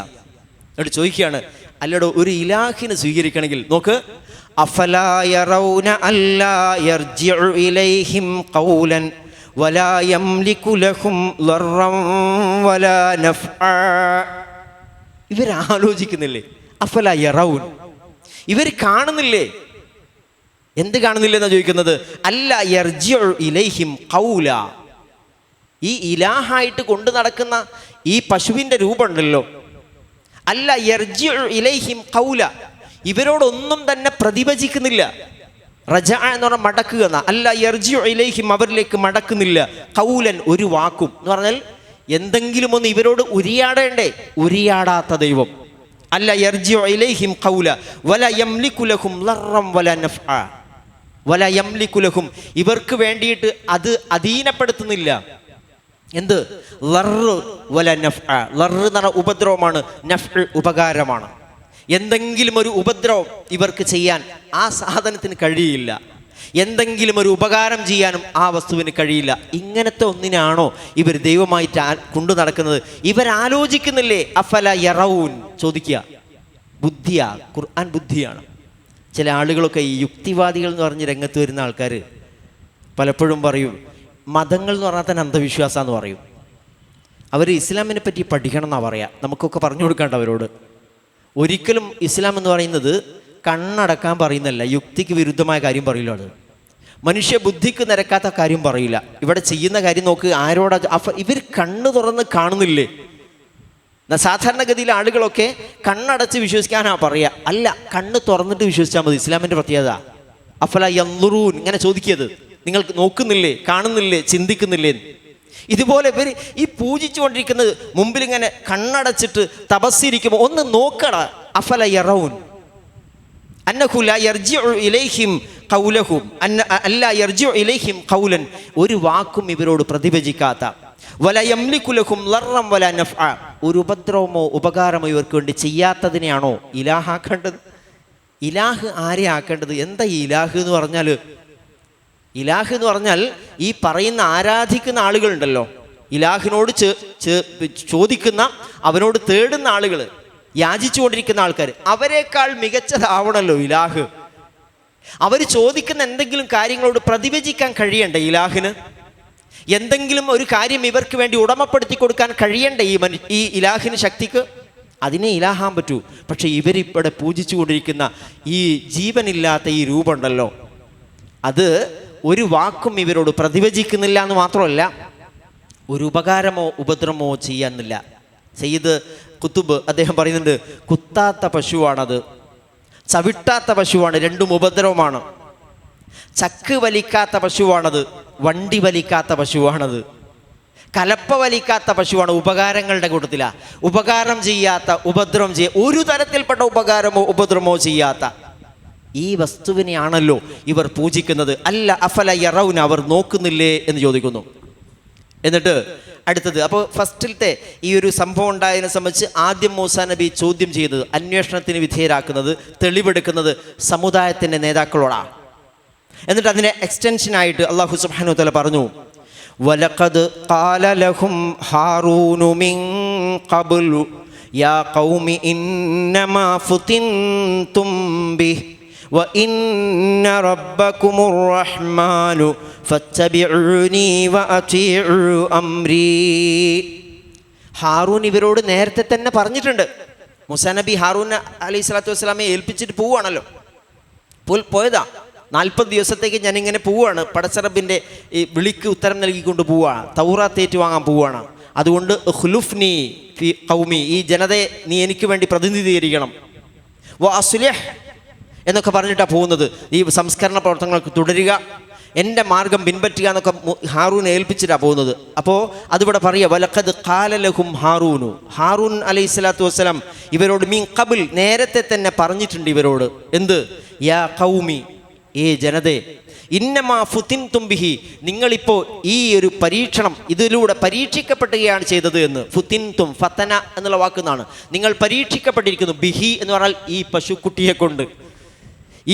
എന്നിട്ട് ചോദിക്കുകയാണ്, അല്ലടോ ഒരു ഇലാഹിനെ സ്വീകരിക്കണമെങ്കിൽ നോക്ക്, അഫലാ യറൗന അല്ലാ യർജിഉ ഇലൈഹിം ഖൗലൻ വലാ യംലികു ലഹും ദർറൻ വലാ നഫ്ആ. ഇവരാലോചിക്കുന്നില്ലേ? അഫലാ യറൗൻ, ഇവർ കാണുന്നില്ലേ? എന്ത് കാണുന്നില്ലെന്നാണ് ചോദിക്കുന്നത്. അല്ല യർജിഉ ഇലൈഹിം ഖൗല, ഈ ഇലാഹായിട്ട് കൊണ്ടു നടക്കുന്ന ഈ പശുവിൻ്റെ രൂപമുണ്ടല്ലോ, അല്ല യർജിഉ ഇലൈഹിം ഖൗല, ഇവരോടൊന്നും തന്നെ പ്രതിവചിക്കുന്നില്ല. റജഅ എന്ന് പറഞ്ഞാൽ മടക്കുക എന്ന, അല്ല യർജിഉ ഇലൈഹിം, അവരിലേക്ക് മടക്കുന്നില്ല. ഖൗലൻ, ഒരു വാക്കും എന്ന് പറഞ്ഞാൽ എന്തെങ്കിലും ഒന്ന് ഇവരോട് ഉരിയാടേണ്ടേ, ഉരിയാടാത്ത ദൈവം. അല്ല യർജിഉ ഇലൈഹിം ഖൗല വല യംലികു ലഹും ദർറൻ വല നഫ്ആ വല യംലികു ലഹും, ഇവർക്ക് വേണ്ടിയിട്ട് അത് അധീനപ്പെടുത്തുന്നില്ല. എന്ത്? ലർറ് വല നഫ്ആ. ലർറ് എന്ന് പറഞ്ഞാൽ ഉപദ്രവമാണ്, നഫ്അ് ഉപകാരമാണ്. എന്തെങ്കിലും ഒരു ഉപദ്രവം ഇവർക്ക് ചെയ്യാൻ ആ സാധനത്തിന് കഴിയില്ല, എന്തെങ്കിലും ഒരു ഉപകാരം ചെയ്യാനും ആ വസ്തുവിന് കഴിയില്ല. ഇങ്ങനത്തെ ഒന്നിനാണോ ഇവർ ദൈവമായിട്ട് കൊണ്ടു നടക്കുന്നത്? ഇവരാലോചിക്കുന്നില്ലേ? അഫല യറൗൻ. ചോദിക്കുക, ബുദ്ധിയാ, ഖുർആൻ ബുദ്ധിയാണ്. ചില ആളുകളൊക്കെ ഈ യുക്തിവാദികൾ എന്ന് പറഞ്ഞ് രംഗത്ത് വരുന്ന ആൾക്കാർ പലപ്പോഴും പറയും മതങ്ങൾ എന്ന് പറഞ്ഞാൽ തന്നെ അന്ധവിശ്വാസമെന്ന് പറയും. അവർ ഇസ്ലാമിനെ പറ്റി പഠിക്കണം എന്നാണ് പറയുക. നമുക്കൊക്കെ പറഞ്ഞു കൊടുക്കേണ്ട അവരോട്. ഒരിക്കലും ഇസ്ലാം എന്ന് പറയുന്നത് കണ്ണടക്കാൻ പറയുന്നല്ല, യുക്തിക്ക് വിരുദ്ധമായ കാര്യം പറയില്ല. അത് മനുഷ്യ ബുദ്ധിക്ക് നിരക്കാത്ത കാര്യം പറയില്ല. ഇവിടെ ചെയ്യുന്ന കാര്യം നോക്ക്, ആരോടാ ഇവർ കണ്ണ് തുറന്ന് കാണുന്നില്ലേ? സാധാരണഗതിയിൽ ആളുകളൊക്കെ കണ്ണടച്ച് വിശ്വസിക്കാനാ പറയുക. അല്ല, കണ്ണ് തുറന്നിട്ട് വിശ്വസിച്ചാൽ മതി. ഇസ്ലാമിൻ്റെ പ്രത്യേകത അഫല യൻദുറൂൻ, ഇങ്ങനെ ചോദിക്കരുത്. നിങ്ങൾക്ക് നോക്കുന്നില്ലേ, കാണുന്നില്ലേ, ചിന്തിക്കുന്നില്ലേ? ഇതുപോലെ ഇവർ ഈ പൂജിച്ചുകൊണ്ടിരിക്കുന്നത് മുമ്പിൽ ഇങ്ങനെ കണ്ണടച്ചിട്ട് തപസ്സിരിക്കുമ്പോൾ ഒന്ന് നോക്കട. അഫല യറൗൻ അന്നഹു ലാ യർജിഉ ഇലൈഹിം ഖൗലഹും അല്ലാ യർജിഉ ഇലൈഹിം ഖൗലൻ, ഒരു വാക്കും ഇവരോട് പ്രതിവചിക്കാത്ത, വല യംലികു ലഹും ദർറൻ വല നഫ്ആ, ഒരു ഉപദ്രവമോ ഉപകാരമോ ഇവർക്ക് വേണ്ടി ചെയ്യാത്തതിനെയാണോ ഇലാഹാക്കേണ്ടത്? ഇലാഹ് ആരെ ആക്കേണ്ടത്? എന്താ ഈ ഇലാഹ് എന്ന് പറഞ്ഞാൽ? ഇലാഹ് എന്ന് പറഞ്ഞാൽ ഈ പറയുന്ന ആരാധിക്കുന്ന ആളുകളുണ്ടല്ലോ, ഇലാഹിനോട് ചോദിക്കുന്ന, അവനോട് തേടുന്ന ആളുകൾ, യാചിച്ചു കൊണ്ടിരിക്കുന്ന ആൾക്കാർ, അവരെക്കാൾ മികച്ചതാവണമല്ലോ ഇലാഹ്. അവർ ചോദിക്കുന്ന എന്തെങ്കിലും കാര്യങ്ങളോട് പ്രതിവചിക്കാൻ കഴിയണ്ടേ ഇലാഹിന്? എന്തെങ്കിലും ഒരു കാര്യം ഇവർക്ക് വേണ്ടി ഉടമപ്പെടുത്തി കൊടുക്കാൻ കഴിയണ്ടേ ഈ ഇലാഹിന് ശക്തിക്ക്? അതിനെ ഇലാഹാൻ പറ്റൂ. പക്ഷെ ഇവരിവിടെ പൂജിച്ചു കൊണ്ടിരിക്കുന്ന ഈ ജീവനില്ലാത്ത ഈ രൂപമുണ്ടല്ലോ, അത് ഒരു വാക്കും ഇവരോട് പ്രതിവചിക്കുന്നില്ല എന്ന് മാത്രമല്ല, ഒരു ഉപകാരമോ ഉപദ്രവമോ ചെയ്യാനില്ല. സയ്യിദ് കുത്തുബ് അദ്ദേഹം പറയുന്നുണ്ട്, കുത്താത്ത പശുവാണത്, ചവിട്ടാത്ത പശുവാണ്, രണ്ടും ഉപദ്രവമാണ്. ചക്ക് വലിക്കാത്ത പശുവാണത്, വണ്ടി വലിക്കാത്ത പശുവാണത്. കലപ്പ വലിക്കാത്ത പശുവാണ്, ഉപകാരങ്ങളുടെ കൂട്ടത്തിലാണ്. ഉപകാരം ചെയ്യാത്ത, ഉപദ്രവം ഒരു തരത്തിൽപ്പെട്ട ഉപകാരമോ ഉപദ്രവമോ ചെയ്യാത്ത. ഈ വസ്തുവിനെയാണല്ലോ ഇവർ പൂജിക്കുന്നത്. അല്ല അഫല യറൗന, അവർ നോക്കുന്നില്ലേ എന്ന് ചോദിക്കുന്നു. എന്നിട്ട് അടുത്തത്, അപ്പോൾ ഫസ്റ്റിലത്തെ ഈ ഒരു സംഭവം ഉണ്ടായതിനെ സംബന്ധിച്ച് ആദ്യം മൂസാ നബി ചോദ്യം ചെയ്യുന്നത്, അന്വേഷണത്തിന് വിധേയരാക്കുന്നത്, തെളിവെടുക്കുന്നത് സമുദായത്തിൻ്റെ നേതാക്കളോടാണ്. എന്നിട്ട് അതിൻ്റെ എക്സ്റ്റൻഷനായിട്ട് അല്ലാഹു സുബ്ഹാനഹു വ തആല പറഞ്ഞു, വലഖദ് ഖാല ലഹും ഹാറൂനു മിൻ ഖബ്ലു യാ ഖൗമി ഇന്നമാ ഫുതിൻതും ബിഹി വഇന്ന റബ്ബകുമുർ റഹ്മാനു ഫത്തബിഊനി വഅതീഉ അംരീ. ഹാറൂൻ ഇവരോട് നേരത്തെ തന്നെ പറഞ്ഞിട്ടുണ്ട്. മൂസാ നബി ഹാറൂൻ അലൈഹി സ്വലാത്തു വസ്സലാമെ ഏൽപ്പിച്ചിട്ട് പോവുകയാണല്ലോ, പോയതാ. 40 ദിവസത്തേക്ക് ഞാനിങ്ങനെ പോവുകയാണ്, പടച്ചറബിൻ്റെ ഈ വിളിക്ക് ഉത്തരം നൽകിക്കൊണ്ട് പോവുകയാണ്, തൗറാത്ത് ഏറ്റുവാങ്ങാൻ പോവുകയാണ്. അതുകൊണ്ട് ഖുലുഫ്നി ഫി ഖൗമി, ഈ ജനതയെ നീ എനിക്ക് വേണ്ടി പ്രതിനിധീകരിക്കണം, വ അസ്ലിഹ് എന്നൊക്കെ പറഞ്ഞിട്ടാണ് പോകുന്നത്. ഈ സംസ്കരണ പ്രവർത്തനങ്ങൾക്ക് തുടരുക, എൻ്റെ മാർഗം പിൻപറ്റുക എന്നൊക്കെ ഹാറൂനെ ഏൽപ്പിച്ചിട്ടാണ് പോകുന്നത്. അപ്പോൾ അതിവിടെ പറയുക, വലഖദ് ഖാല ലഹും ഹാറൂനു, ഹാറൂൻ അലൈഹി സ്വലാത്തു വസ്സലാം ഇവരോട് മിൻ ഖബിൽ, നേരത്തെ തന്നെ പറഞ്ഞിട്ടുണ്ട് ഇവരോട്. എന്ത്? യാ ഖൗമി, ഏ ജനതേ, ഇന്നമാ ഫുതിൻതും ബിഹി, നിങ്ങളിപ്പോൾ ഈ ഒരു പരീക്ഷണം, ഇതിലൂടെ പരീക്ഷിക്കപ്പെടുകയാണ് ചെയ്തത് എന്ന്. ഫുതിൻതും, ഫതന എന്നുള്ള വാക്കുന്നാണ്. നിങ്ങൾ പരീക്ഷിക്കപ്പെട്ടിരിക്കുന്നു. ബിഹി എന്ന് പറഞ്ഞാൽ ഈ പശുക്കുട്ടിയെ കൊണ്ട്,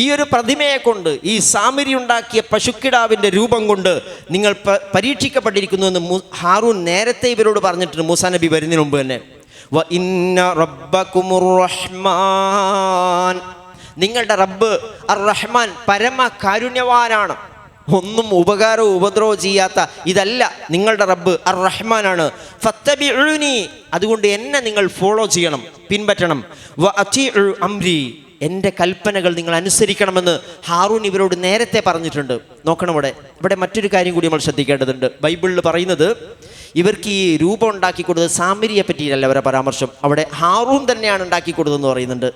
ഈ ഒരു പ്രതിമയെ കൊണ്ട്, ഈ സാമിരി ഉണ്ടാക്കിയ പശുക്കിടാവിൻ്റെ രൂപം കൊണ്ട് നിങ്ങൾ പരീക്ഷിക്കപ്പെട്ടിരിക്കുന്നു എന്ന് ഹാറൂൻ നേരത്തെ ഇവരോട് പറഞ്ഞിട്ടുണ്ട്, മൂസാ നബി വരുന്നതിന് മുമ്പ് തന്നെ. വ ഇന്ന റബ്ബകുമുർ റഹ്മാൻ, നിങ്ങളുടെ റബ്ബ് അർ റഹ്മാൻ, പരമ കാരുണ്യവാനാണ്, ഒന്നും ഉപകാരവും ഉപദ്രവവും ചെയ്യാത്ത ഇതല്ല നിങ്ങളുടെ റബ്ബ് അർ റഹ്മാനാണ്. ഫത്തബിഊനി, അതുകൊണ്ട് എന്നെ നിങ്ങൾ ഫോളോ ചെയ്യണം, പിൻപറ്റണം. വ അതീഉ അംരി, എൻ്റെ കൽപ്പനകൾ നിങ്ങൾ അനുസരിക്കണമെന്ന് ഹാറൂൻ ഇവരോട് നേരത്തെ പറഞ്ഞിട്ടുണ്ട്. നോക്കണം, ഇവിടെ മറ്റൊരു കാര്യം കൂടി നമ്മൾ ശ്രദ്ധിക്കേണ്ടതുണ്ട്. ബൈബിളിൽ പറയുന്നത്, ഇവർക്ക് ഈ രൂപം ഉണ്ടാക്കി കൊടുത്തത് സാമിരിയെ പറ്റിയിട്ടല്ല അവരെ പരാമർശം, അവിടെ ഹാറൂൻ തന്നെയാണ് ഉണ്ടാക്കി കൊടുത്തതെന്ന് പറയുന്നുണ്ട്.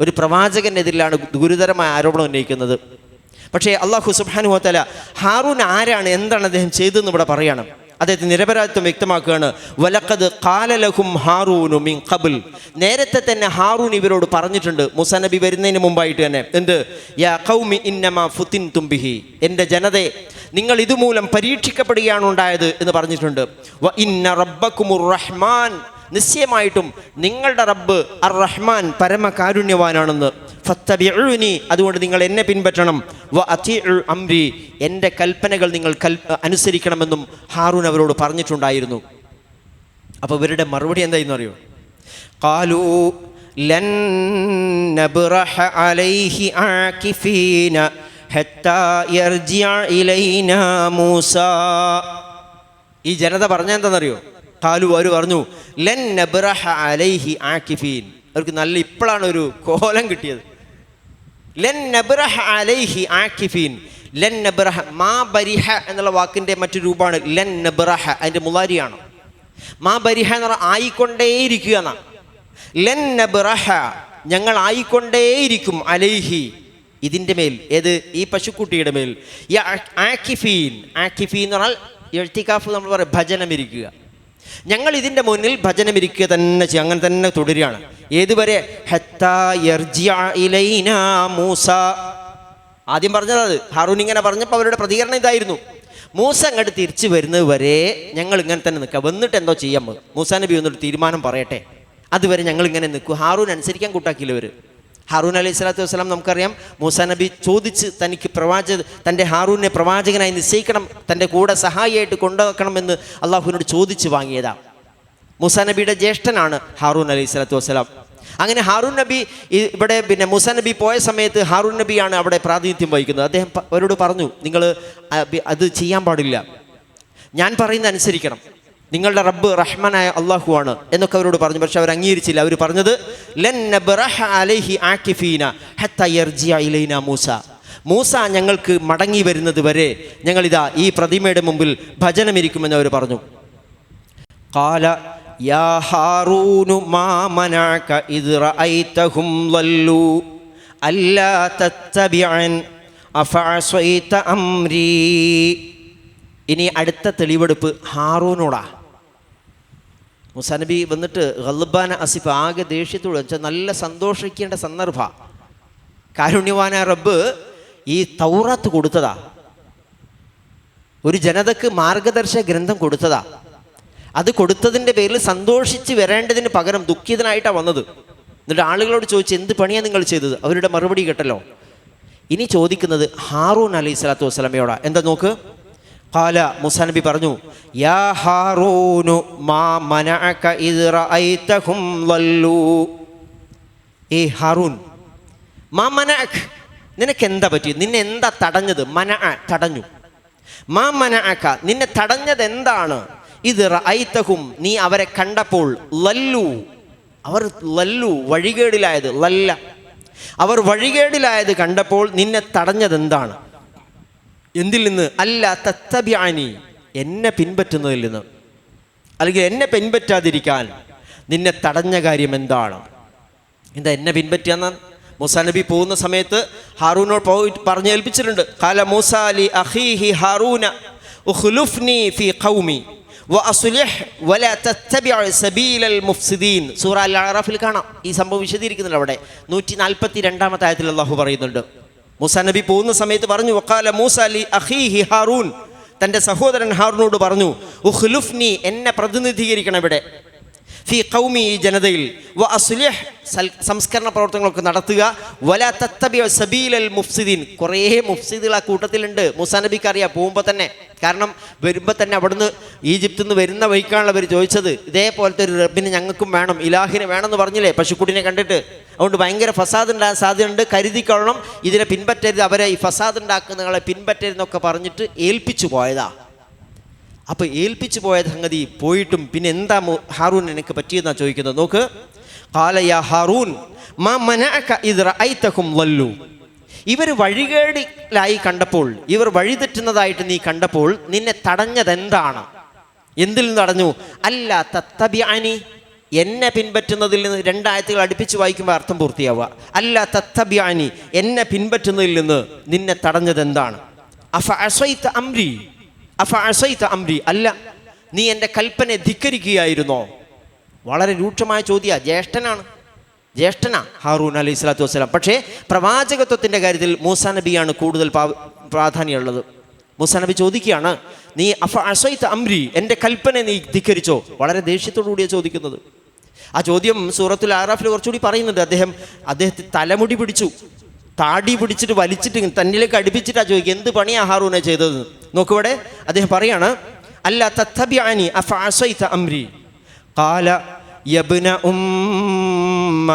ഒരു പ്രവാചകനെതിരിലാണ് ഗുരുതരമായ ആരോപണം ഉന്നയിക്കുന്നത്. പക്ഷേ അല്ലാഹു സുബ്ഹാനഹു വ തആല ഹാറൂൻ ആരാണ്, എന്താണ് അദ്ദേഹം ചെയ്തതെന്ന് ഇവിടെ പറയണം. അദ്ദേഹത്തിന് നിരപരാധിത്വം വ്യക്തമാക്കുകയാണ്. വലഖദ് ഖാല ലഹും ഹാറൂനു മിൻ ഖബൽ, നേരത്തെ തന്നെ ഹാറൂൻ ഇവരോട് പറഞ്ഞിട്ടുണ്ട്, മൂസാ നബി വരുന്നതിന് മുമ്പായിട്ട് തന്നെ. എന്ത്? യാ ഖൗമി ഇന്നമാ ഫുതിൻതും ബിഹി, എൻ്റെ ജനതേ, നിങ്ങൾ ഇതുമൂലം പരീക്ഷിക്കപ്പെടുകയാണ് ഉണ്ടായത് എന്ന് പറഞ്ഞിട്ടുണ്ട്. വ ഇന്ന റബ്ബകുമുർ റഹ്മാൻ, നിശ്ചയമായിട്ടും നിങ്ങളുടെ റബ്ബ് അർ റഹ്മാൻ, പരമകാരുണ്യവാനാണെന്ന്. ഫത്തബിഊനി, അതുകൊണ്ട് നിങ്ങൾ എന്നെ പിൻപറ്റണം. വ അതീഉ അംരി, എൻ്റെ കൽപ്പനകൾ നിങ്ങൾ അനുസരിക്കണമെന്നും ഹാറൂൻ അവരോട് പറഞ്ഞിട്ടുണ്ടായിരുന്നു. അപ്പോൾ ഇവരുടെ മറുപടി എന്തായിരുന്നു അറിയോ? ഖാലൂ ലൻ നബ്റഹ അലൈഹി ആകിഫീന ഹത്താ യർജിഅ ഇലൈനാ മൂസാ. ഈ ജനത പറഞ്ഞാൽ എന്താണെന്നറിയോ? ഖാലു, അവർ പറഞ്ഞു, ലൻ നബ്റഹ അലൈഹി ആകിഫീൻ. അവർക്ക് നല്ല ഇപ്പോഴാണ് ഒരു കോലം കിട്ടിയത്. ലൻ നബ്റഹ അലൈഹി ആകിഫീൻ. ലൻ നബ്റഹ, മാ ബരിഹ എന്നുള്ള വാക്കിൻ്റെ മറ്റൊരു രൂപമാണ് ലൻ നബ്റഹ, അതിൻ്റെ മുളാരിയാണ്. മാ ബരിഹ എന്ന് പറഞ്ഞാൽ ആയിക്കൊണ്ടേയിരിക്കുക എന്നാണ്. ലൻ നബ്റഹ, ഞങ്ങൾ ആയിക്കൊണ്ടേയിരിക്കും, അലൈഹി, ഇതിൻ്റെ മേൽ, ഏത്? ഈ പശുക്കുട്ടിയുടെ മേൽ. ആകിഫീൻ, ആകിഫീൻ എന്ന് പറഞ്ഞാൽ ഇഴ്തികാഫ്, നമ്മൾ പറയും ഭജനമിരിക്കുക. ഞങ്ങൾ ഇതിൻ്റെ മുന്നിൽ ഭജനമിരിക്കുക തന്നെ ചെയ്യും, അങ്ങനെ തന്നെ തുടരുകയാണ്. ഏതുവരെ? ഹത്താ യർജിഅ ഇലൈനാ മൂസ. ആദ്യം പറഞ്ഞത് അത് ഹാറൂൻ ഇങ്ങനെ പറഞ്ഞപ്പോൾ അവരുടെ പ്രതികരണം ഇതായിരുന്നു, മൂസ അങ്ങോട്ട് തിരിച്ചു വരുന്നത് വരെ ഞങ്ങൾ ഇങ്ങനെ തന്നെ നിൽക്കുക, വന്നിട്ട് എന്തോ ചെയ്യാം, മൂസാ നബി വന്നിട്ട് തീരുമാനം പറയട്ടെ, അതുവരെ ഞങ്ങൾ ഇങ്ങനെ നിൽക്കും. ഹാറൂൻ അനുസരിക്കാൻ കൂട്ടാക്കിയില്ല ഇവർ. ഹാറൂൻ അലൈഹി സ്വലാത്തു വസ്സലാം നമുക്കറിയാം, മൂസാ നബി ചോദിച്ച് തനിക്ക് തൻ്റെ ഹാറൂനെ പ്രവാചകനായി നിശ്ചയിക്കണം, തൻ്റെ കൂടെ സഹായിയായിട്ട് കൊണ്ടുവെക്കണമെന്ന് അള്ളാഹുവിനോട് ചോദിച്ച് വാങ്ങിയതാണ്. മൂസാ നബിയുടെ ജ്യേഷ്ഠനാണ് ഹാറൂൻ അലൈഹി സ്വലാത്തു വസ്സലാം. അങ്ങനെ ഹാറൂൻ നബി ഇവിടെ മൂസാ നബി പോയ സമയത്ത് ഹാറൂൻ നബിയാണ് അവിടെ പ്രാതിനിധ്യം വഹിക്കുന്നത്. അദ്ദേഹം അവരോട് പറഞ്ഞു, നിങ്ങൾ അത് ചെയ്യാൻ പാടില്ല, ഞാൻ പറയുന്നത് അനുസരിക്കണം, നിങ്ങളുടെ റബ്ബ് റഹ്മാനായ അള്ളാഹു ആണ് എന്നൊക്കെ അവരോട് പറഞ്ഞു. പക്ഷെ അവർ അംഗീകരിച്ചില്ല. അവർ പറഞ്ഞത് ലൻ നബ്റഹ അലൈഹി ആകിഫീന ഹത്താ യർജിഅ ഇലൈനാ മൂസ. മൂസ ഞങ്ങൾക്ക് മടങ്ങി വരുന്നത് വരെ ഞങ്ങളിതാ ഈ പ്രതിമയുടെ മുമ്പിൽ ഭജനമിരിക്കുമെന്ന് അവർ പറഞ്ഞു. ഖാല യാ ഹാറൂനു മാ മനഅക ഇദ് റഅയ്തഹും ളല്ലൂ അല്ലാ തത്തബിഅൻ അഫഅസൈത അംരീ. ഇനി അടുത്ത തെളിവെടുപ്പ് ഹാറൂനോടാ. മൂസാ നബി വന്നിട്ട് ഗൽബാന അസിഫ്, ആകെ ദേഷ്യത്തോട് വെച്ചാൽ നല്ല സന്തോഷിക്കേണ്ട സന്ദർഭ. കാരുണ്യവാനായ റബ്ബ് ഈ തൗറാത്ത് കൊടുത്തതാ, ഒരു ജനതക്ക് മാർഗദർശക ഗ്രന്ഥം കൊടുത്തതാ. അത് കൊടുത്തതിൻ്റെ പേരിൽ സന്തോഷിച്ച് വരേണ്ടതിന് പകരം ദുഃഖിതനായിട്ടാണ് വന്നത്. എന്നിട്ട് ആളുകളോട് ചോദിച്ച് എന്ത് പണിയാണ് നിങ്ങൾ ചെയ്തത്? അവരുടെ മറുപടി കേട്ടല്ലോ. ഇനി ചോദിക്കുന്നത് ഹാറൂൻ അലൈഹി സ്വലാത്തു വസ്സലാമയോടാ. എന്താ നോക്ക്. ഖാല, മൂസാ നബി പറഞ്ഞു, യാ ഹാറൂനു മാ മനഅക ഇദ് റഅയ്തഹും ളല്ലൂ. ഏ ഹാറൂൻ, മാ മനഅക, നിനക്ക് എന്താ പറ്റിയത്? നിന്നെ എന്താ തടഞ്ഞത്? മനഅ, തടഞ്ഞു. മാ മനഅക, നിന്നെ തടഞ്ഞത് എന്താണ്? ഇദ് റഅയ്തഹും, നീ അവരെ കണ്ടപ്പോൾ. ലല്ലു, അവർ ലല്ലു, വഴികേടിലായത്. ലല്ല, അവർ വഴികേടിലായത് കണ്ടപ്പോൾ നിന്നെ തടഞ്ഞത് എന്താണ്? എന്തിൽ നിന്ന്? അല്ല തത്തബിഅനി, എന്നെ പിൻപറ്റുന്നതിൽ നിന്ന്, അല്ലെങ്കിൽ എന്നെ പിൻപറ്റാതിരിക്കാൻ നിന്നെ തടഞ്ഞ കാര്യം എന്താണ്? എന്താ എന്നെ പിൻപറ്റിയെന്ന? മൂസാ നബി പോകുന്ന സമയത്ത് ഹാറൂനോട് പോയി പറഞ്ഞേൽപ്പിച്ചിട്ടുണ്ട്. ഖാല മൂസാ ലി അഖീഹി ഹാറൂന ഉഖ്ലുഫ്നി ഫീ ഖൗമി വഅസ്ലിഹ് വലാ തത്തബിഅ സബീലൽ മുഫ്സിദീൻ. സൂറ അൽ അറാഫിൽ കാണാം ഈ സംഭവം വിശദീകരിക്കുന്നുണ്ട്. അവിടെ 142 ആയത്തിൽ അല്ലാഹു പറയുന്നുണ്ട്. മൂസാ നബി പോകുന്ന സമയത്ത് പറഞ്ഞു, വഖാല മൂസാ ലി അഖീഹി ഹാറൂൻ, തൻ്റെ സഹോദരൻ ഹാറൂനോട് പറഞ്ഞു, ഉഖ്ലുഫ്നി, എന്നെ പ്രതിനിധീകരിക്കണം ഇവിടെ, ഫീ ഖൗമി, ഈ ജനതയിൽ, വ അസ്ലിഹ്, സംസ്കരണ പ്രവർത്തനങ്ങളൊക്കെ നടത്തുക, വലാ തത്തബിഅ സബീലൽ മുഫ്സിദീൻ. കുറേ മുഫ്സിദുകൾ ആ കൂട്ടത്തിലുണ്ട്. മൂസാ നബിക്ക് അറിയാം പോകുമ്പോൾ തന്നെ. കാരണം വരുമ്പോൾ തന്നെ അവിടുന്ന് ഈജിപ്തിൽ നിന്ന് വരുന്ന വഴിക്കാണല്ലോ അവർ ചോദിച്ചത്, ഇതേപോലത്തെ ഒരു റബ്ബിനെ ഞങ്ങൾക്കും വേണം, ഇലാഹിനെ വേണമെന്ന് പറഞ്ഞില്ലേ പശുക്കുട്ടിനെ കണ്ടിട്ട്. അതുകൊണ്ട് ഭയങ്കര ഫസാദ് ഉണ്ടാകാൻ സാധ്യതയുണ്ട്, കരുതിക്കൊള്ളണം, ഇതിനെ പിൻപറ്റരുത്, അവരെ ഈ ഫസാദ് ഉണ്ടാക്കുന്നങ്ങളെ പിൻപറ്റരുതെന്നൊക്കെ പറഞ്ഞിട്ട് ഏൽപ്പിച്ചു പോയതാ. അപ്പോൾ ഏൽപ്പിച്ചു പോയ സംഗതി പോയിട്ടും പിന്നെ എന്താ ഹാറൂൻ എനിക്ക് പറ്റിയെന്നാണ് ചോദിക്കുന്നത്. നോക്ക്. ഖാല യാ ഹാറൂൻ മാ മനഅക ഇദ് റഅയ്തഹും ളല്ലൂ. ഇവർ വഴികേടിലായി കണ്ടപ്പോൾ, ഇവർ വഴിതെറ്റുന്നതായിട്ട് നീ കണ്ടപ്പോൾ നിന്നെ തടഞ്ഞതെന്താണ്? എന്തിൽ നിന്ന് തടഞ്ഞു? അല്ല തത്തബിഅനി, എന്നെ പിൻപറ്റുന്നതിൽ നിന്ന്. 2 ആയത്തുകൾ അടുപ്പിച്ച് വായിക്കുമ്പോൾ അർത്ഥം പൂർത്തിയാവുക. അല്ല തത്തബിഅനി, എന്നെ പിൻപറ്റുന്നതിൽ നിന്ന് നിന്നെ തടഞ്ഞതെന്താണ്? അഫ അസൈത അംരി, അഫ അസൈത അംരി, അല്ല നീ എൻ്റെ കൽപ്പനയെ ധിക്കരിക്കുകയായിരുന്നോ? വളരെ രൂക്ഷമായ ചോദ്യ. ജ്യേഷ്ഠനാ ഹാറൂൻ അലൈഹി സ്വലാത്തു വസ്സലാം. പക്ഷേ പ്രവാചകത്വത്തിൻ്റെ കാര്യത്തിൽ മൂസാ നബിയാണ് കൂടുതൽ പ്രാധാന്യമുള്ളത്. മൂസാ നബി ചോദിക്കുകയാണ്, നീ അഫ അസൈത അംരി, എൻ്റെ കൽപ്പനയെ നീ ധിക്കരിച്ചോ? വളരെ ദേഷ്യത്തോടു കൂടിയാണ് ചോദിക്കുന്നത്. ആ ചോദ്യം സൂറത്തുൽ ആറാഫിൽ കുറച്ചുകൂടി പറയുന്നുണ്ട്. അദ്ദേഹത്തെ തലമുടി പിടിച്ചു, താടി പിടിച്ചിട്ട് വലിച്ചിട്ട് തന്നിലേക്ക് അടുപ്പിച്ചിട്ടാണ് ചോദിക്കുക, എന്ത് പണിയാണ് ഹാറൂനെ ചെയ്തത്? നോക്കുവിടെ അദ്ദേഹം പറയാണ്, അല്ല തത്തബിഅനി അഫ അസൈത അംരി. ഖാല യബ്ന ഉമ്മ